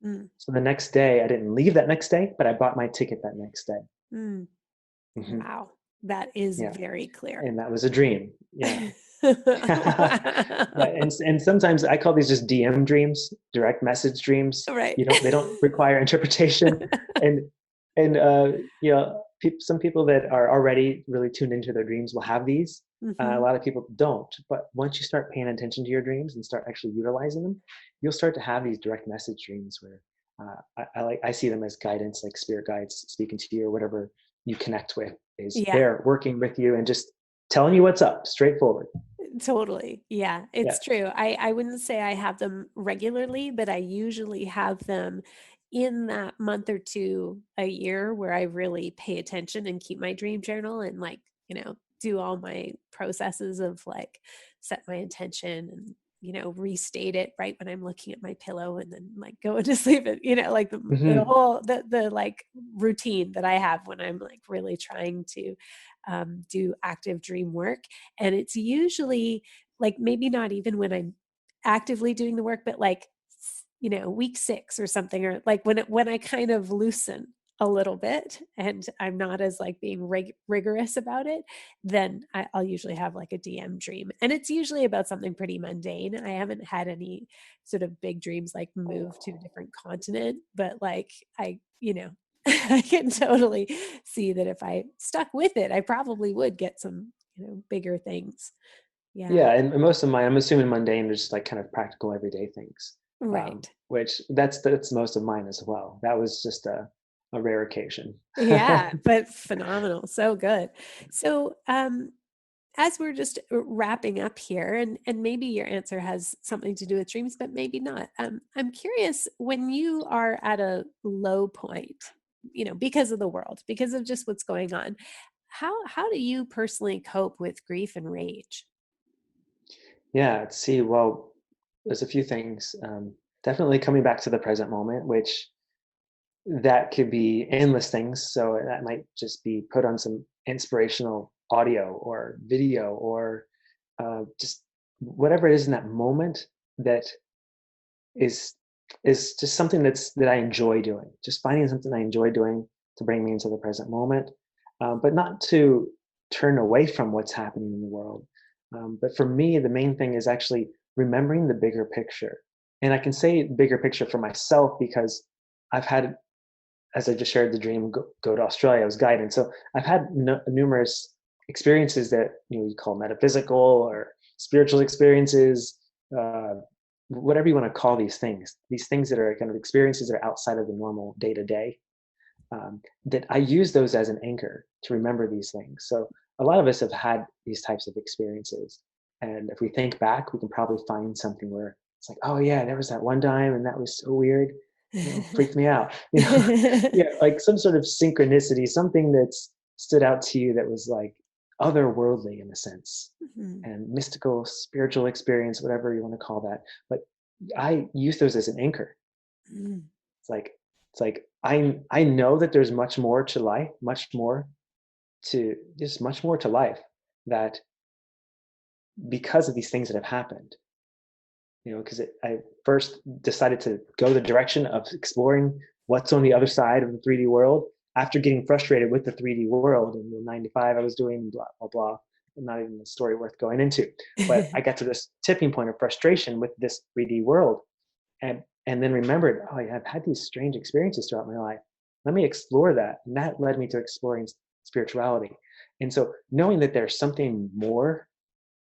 Mm, So the next day, I didn't leave that next day, but I bought my ticket that next day. mm. Hmm. Wow. That is Yeah. very clear. And that was a dream. Yeah. Yeah. Wow. And sometimes I call these just DM dreams, direct message dreams. Right. They don't require interpretation. And, some people that are already really tuned into their dreams will have these. A Hmm. lot of people don't. But once you start paying attention to your dreams and start actually utilizing them, you'll start to have these direct message dreams where I see them as guidance, like spirit guides speaking to you or whatever you connect with is Yeah, there working with you and just telling you what's up, straightforward. totally. Yeah, Yeah. it's true. I wouldn't say I have them regularly, but I usually have them in that month or two a year where I really pay attention and keep my dream journal and like, do all my processes of like set my intention and restate it right when I'm looking at my pillow and then like go into sleep and like the Hmm. whole the like routine that I have when I'm like really trying to do active dream work. And it's usually like maybe not even when I'm actively doing the work, but like week 6 or something, or like when I kind of loosen a little bit and I'm not as like being rigorous about it, then I'll usually have like a DM dream. And it's usually about something pretty mundane. I haven't had any sort of big dreams like move to a different continent, but like I can totally see that if I stuck with it, I probably would get some, bigger things. Yeah. Yeah, and most of mine, I'm assuming mundane, are just like kind of practical everyday things, Right. which that's most of mine as well. That was just a rare occasion. Yeah, but phenomenal. So good. So, as we're just wrapping up here, and maybe your answer has something to do with dreams, but maybe not. I'm curious, when you are at a low point, because of the world, because of just what's going on, how do you personally cope with grief and rage? Yeah, let's see. Well, there's a few things. Definitely coming back to the present moment, which that could be endless things. So that might just be put on some inspirational audio or video or just whatever it is in that moment that is is just something that I enjoy doing. Just finding something I enjoy doing to bring me into the present moment, but not to turn away from what's happening in the world. But for me, the main thing is actually remembering the bigger picture. And I can say bigger picture for myself because I've had, as I just shared the dream, go to Australia. I was guided, so I've had numerous experiences that you call metaphysical or spiritual experiences, uh, whatever you want to call these things. These things that are kind of experiences that are outside of the normal day to day. That I use those as an anchor to remember these things. So a lot of us have had these types of experiences, and if we think back, we can probably find something where it's like, oh yeah, there was that one time, and that was so weird, freaked me out. Yeah, like some sort of synchronicity, something that's stood out to you that was like otherworldly in a sense, Mhm. and mystical, spiritual experience, whatever you want to call that. But I use those as an anchor. Mm. It's like I know that there's much more to life, much more to life that because of these things that have happened. Because I first decided to go the direction of exploring what's on the other side of the 3D world after getting frustrated with the 3D world in the 95 I was doing blah blah blah. Not even a story worth going into, but I got to this tipping point of frustration with this 3D world, and then remembered, oh yeah, I've had these strange experiences throughout my life. Let me explore that, and that led me to exploring spirituality. And so, knowing that there's something more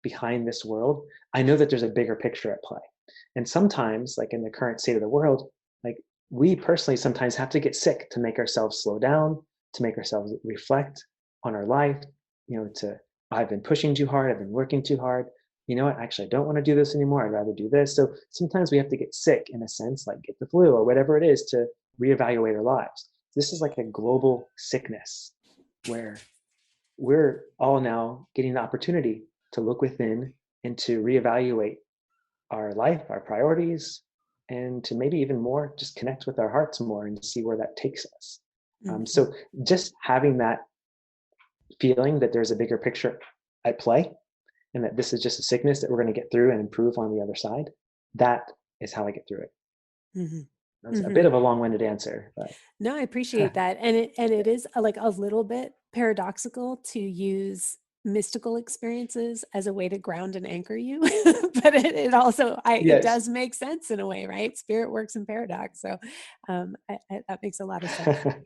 behind this world, I know that there's a bigger picture at play. And sometimes, like in the current state of the world, like we personally sometimes have to get sick to make ourselves slow down, to make ourselves reflect on our life, to I've been pushing too hard, I've been working too hard. You know what? Actually, I don't want to do this anymore. I'd rather do this. So sometimes we have to get sick in a sense, like get the flu or whatever it is to reevaluate our lives. This is like a global sickness where we're all now getting the opportunity to look within and to reevaluate our life, our priorities, and to maybe even more just connect with our hearts more and see where that takes us. Mhm. So just having that feeling that there's a bigger picture at play and that this is just a sickness that we're going to get through and improve on the other side, that is how I get through it. Mhm. That's a bit Mhm. of a long-winded answer, but No, I appreciate that. And it is like a little bit paradoxical to use mystical experiences as a way to ground and anchor you. But it also it yes. does make sense in a way, right? Spirit works in paradox. So that makes a lot of sense.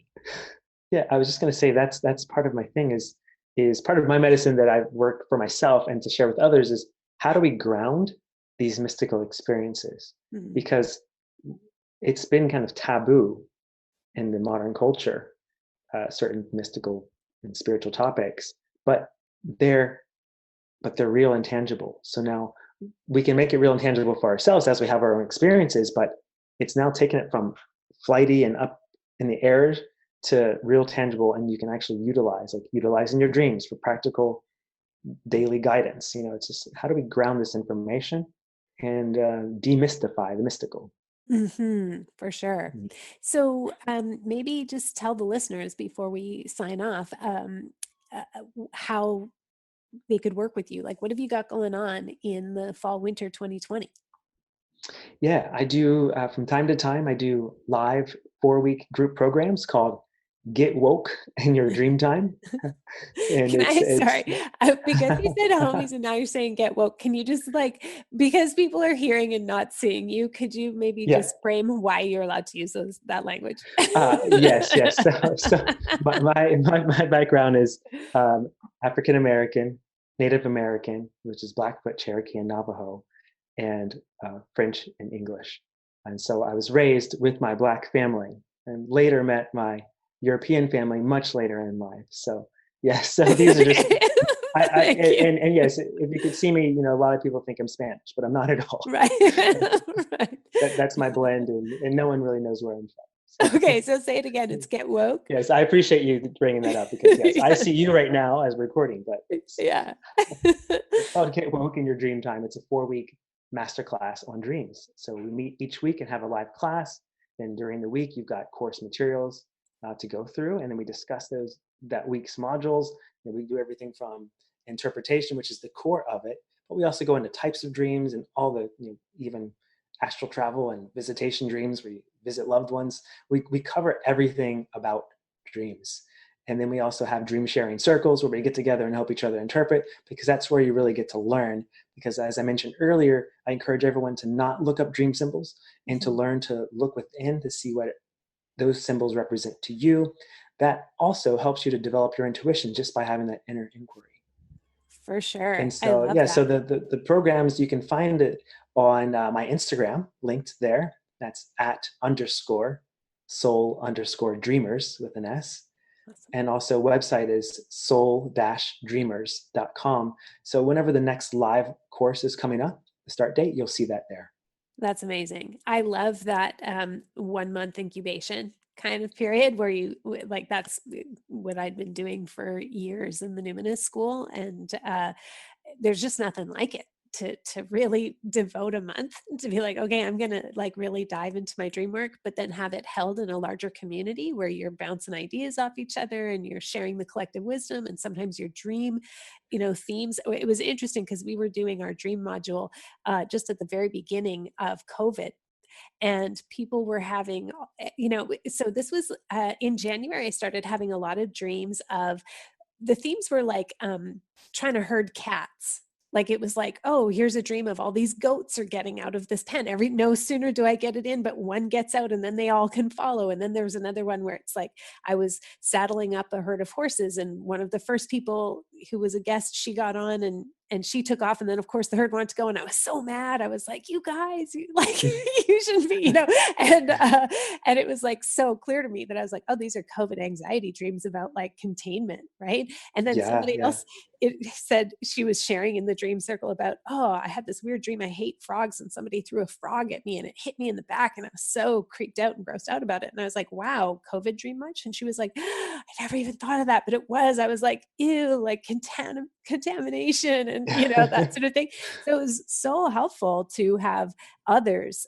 Yeah, I was just going to say that's part of my thing is part of my medicine that I've worked for myself and to share with others is how do we ground these mystical experiences? Mhm. Because it's been kind of taboo in the modern culture, certain mystical and spiritual topics, but they're they're real and tangible. So now we can make it real and tangible for ourselves as we have our own experiences, but it's now taken it from flighty and up in the air to real tangible, and you can actually utilize in your dreams for practical daily guidance. It's just how do we ground this information and demystify the mystical. For sure. So maybe just tell the listeners before we sign off how they could work with you. Like, what have you got going on in the fall winter 2020? Yeah, I do from time to time. I do live 4-week group programs called "Get Woke in Your Dream Time," and Can I, it's sorry, because you said homies and now you're saying get woke. Can you just like, because people are hearing and not seeing you, could you maybe yeah. just frame why you're allowed to use that language? Yes, yes. So my background is African American, Native American, which is Blackfoot, Cherokee, and Navajo, and French and English. And so I was raised with my Black family, and later met my European family much later in life. So yes, so these are just Thank you. and yes, if you could see me, a lot of people think I'm Spanish, but I'm not at all. Right. Right. That's my blend, and no one really knows where I'm from. Okay, so say it again. It's get woke. Yes, I appreciate you bringing that up because yes, I Yes. see you right now as recording, but Yeah. it's called Get Woke in Your Dream Time. It's a 4-week masterclass on dreams. So we meet each week and have a live class. Then during the week, you've got course materials to go through, and then we discuss that week's modules. And we do everything from interpretation, which is the core of it, but we also go into types of dreams and all the even astral travel and visitation dreams where you visit loved ones. We cover everything about dreams. And then we also have dream sharing circles where we get together and help each other interpret, because that's where you really get to learn. Because as I mentioned earlier, I encourage everyone to not look up dream symbols and to learn to look within to see what those symbols represent to you. That also helps you to develop your intuition just by having that inner inquiry. For sure. And I so, love yeah, that. so the programs, you can find it on my Instagram, linked there. That's @_soul_dreamers with an S. Awesome. And also website is soul-dreamers.com. So whenever the next live course is coming up, the start date, you'll see that there. That's amazing. I love that 1 month incubation kind of period where you like, that's what I'd been doing for years in the Numinous school. And there's just nothing like it to really devote a month to be like, okay, I'm going to like really dive into my dream work, but then have it held in a larger community where you're bouncing ideas off each other and you're sharing the collective wisdom. And sometimes your dream, themes. It was interesting because we were doing our dream module just at the very beginning of COVID. And people were having, so this was in January, I started having a lot of dreams of, the themes were like trying to herd cats. Like it was like, oh, here's a dream of all these goats are getting out of this pen. No sooner do I get it in, but one gets out and then they all can follow. And then there was another one where it's like I was saddling up a herd of horses, and one of the first people who was a guest, she got on and she took off, and then of course the herd wanted to go, and I was so mad. I was like, you guys, you shouldn't be, and it was like so clear to me that I was like, oh, these are COVID anxiety dreams about like containment, right? And then somebody else said, she was sharing in the dream circle about, oh, I had this weird dream, I hate frogs, and somebody threw a frog at me and it hit me in the back, and I was so creeped out and grossed out about it. And I was like, wow, COVID dream much? And she was like, I never even thought of that, but it was. I was like, ew, like contamination and that sort of thing. So it was so helpful to have others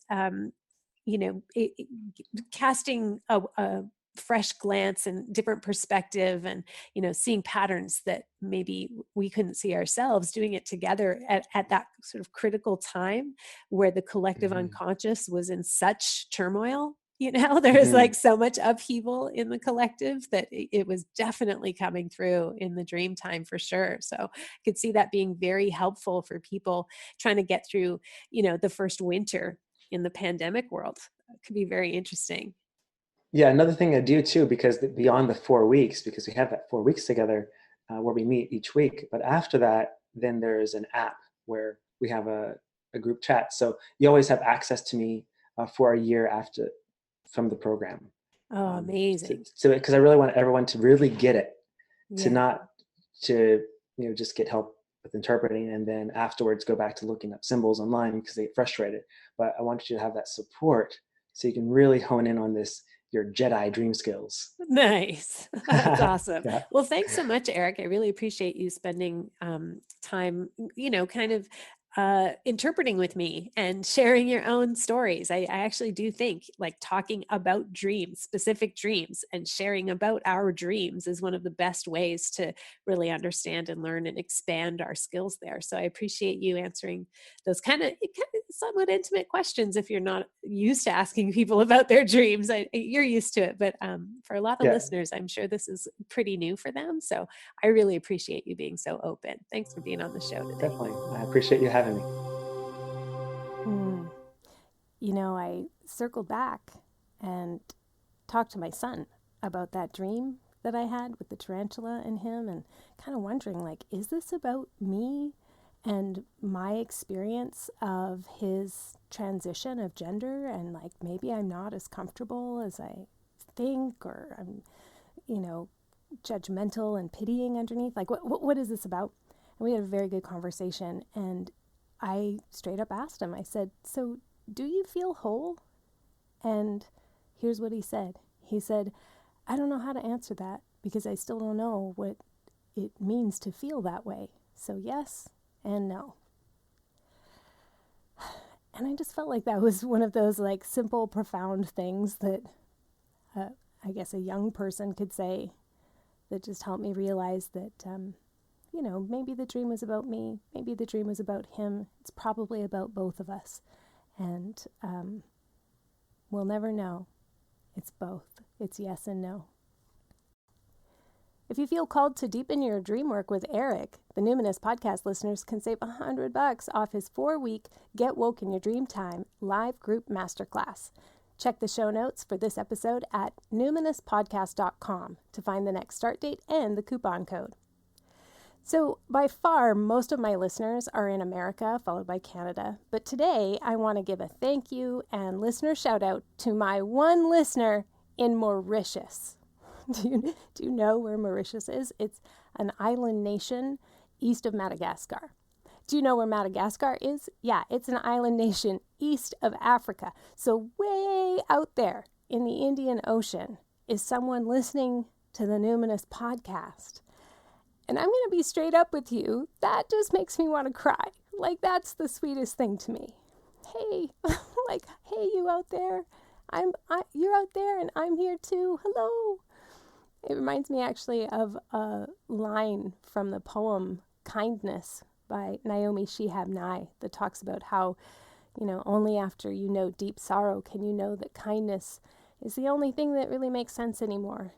casting a fresh glance and different perspective, and seeing patterns that maybe we couldn't see ourselves, doing it together at that sort of critical time where the collective unconscious was in such turmoil. There was like so much upheaval in the collective that it was definitely coming through in the dream time for sure. So I could see that being very helpful for people trying to get through the first winter in the pandemic world. It could be very interesting. Yeah, another thing I do too, because beyond the 4 weeks, because we have that 4 weeks together where we meet each week, but after that, then there's an app where we have a group chat. So you always have access to me for a year after from the program. Oh, amazing. So because I really want everyone to really get it, Yeah. to just get help with interpreting and then afterwards go back to looking up symbols online because they get frustrated. But I want you to have that support so you can really hone in on your Jedi dream skills. Nice. That's awesome. Yeah. Well, thanks so much, Eric. I really appreciate you spending time, kind of interpreting with me and sharing your own stories. I actually do think like talking about dreams, specific dreams, and sharing about our dreams is one of the best ways to really understand and learn and expand our skills there. So I appreciate you answering those kind of somewhat intimate questions if you're not used to asking people about their dreams. You're used to it, but for a lot of listeners, I'm sure this is pretty new for them. So I really appreciate you being so open. Thanks for being on the show today. Definitely. I appreciate you having me. I circled back and talked to my son about that dream that I had with the tarantula and him, and kind of wondering, like, is this about me and my experience of his transition of gender? And like, maybe I'm not as comfortable as I think, or I'm, judgmental and pitying underneath. Like, what is this about? And we had a very good conversation, and I straight up asked him, I said, so do you feel whole? And here's what he said. He said, I don't know how to answer that because I still don't know what it means to feel that way. So yes and no. And I just felt like that was one of those like simple, profound things that I guess a young person could say that just helped me realize that, maybe the dream was about me. Maybe the dream was about him. It's probably about both of us. And we'll never know. It's both. It's yes and no. If you feel called to deepen your dream work with Eric, the Numinous podcast listeners can save $100 off his 4-week Get Woke in Your Dream Time live group masterclass. Check the show notes for this episode at numinouspodcast.com to find the next start date and the coupon code. So by far, most of my listeners are in America, followed by Canada. But today, I want to give a thank you and listener shout out to my one listener in Mauritius. Do you know where Mauritius is? It's an island nation east of Madagascar. Do you know where Madagascar is? Yeah, it's an island nation east of Africa. So way out there in the Indian Ocean is someone listening to the Numinous podcast. And I'm going to be straight up with you. That just makes me want to cry. Like, that's the sweetest thing to me. Hey, hey, you out there. You're out there and I'm here too. Hello. It reminds me actually of a line from the poem Kindness by Naomi Shihab Nye that talks about how, only after you know deep sorrow can you know that kindness is the only thing that really makes sense anymore.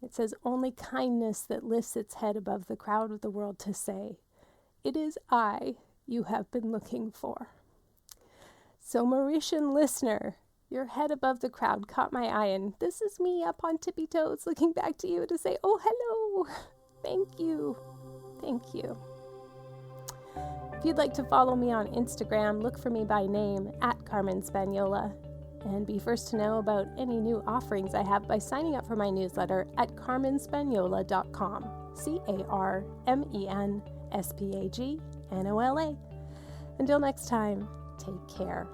It says, only kindness that lifts its head above the crowd of the world to say, it is I you have been looking for. So Mauritian listener, your head above the crowd caught my eye, and this is me up on tippy toes looking back to you to say, oh, hello. Thank you. Thank you. If you'd like to follow me on Instagram, look for me by name at Carmen Spaniola, and be first to know about any new offerings I have by signing up for my newsletter at carmenspaniola.com. CarmenSpagnola. Until next time, take care.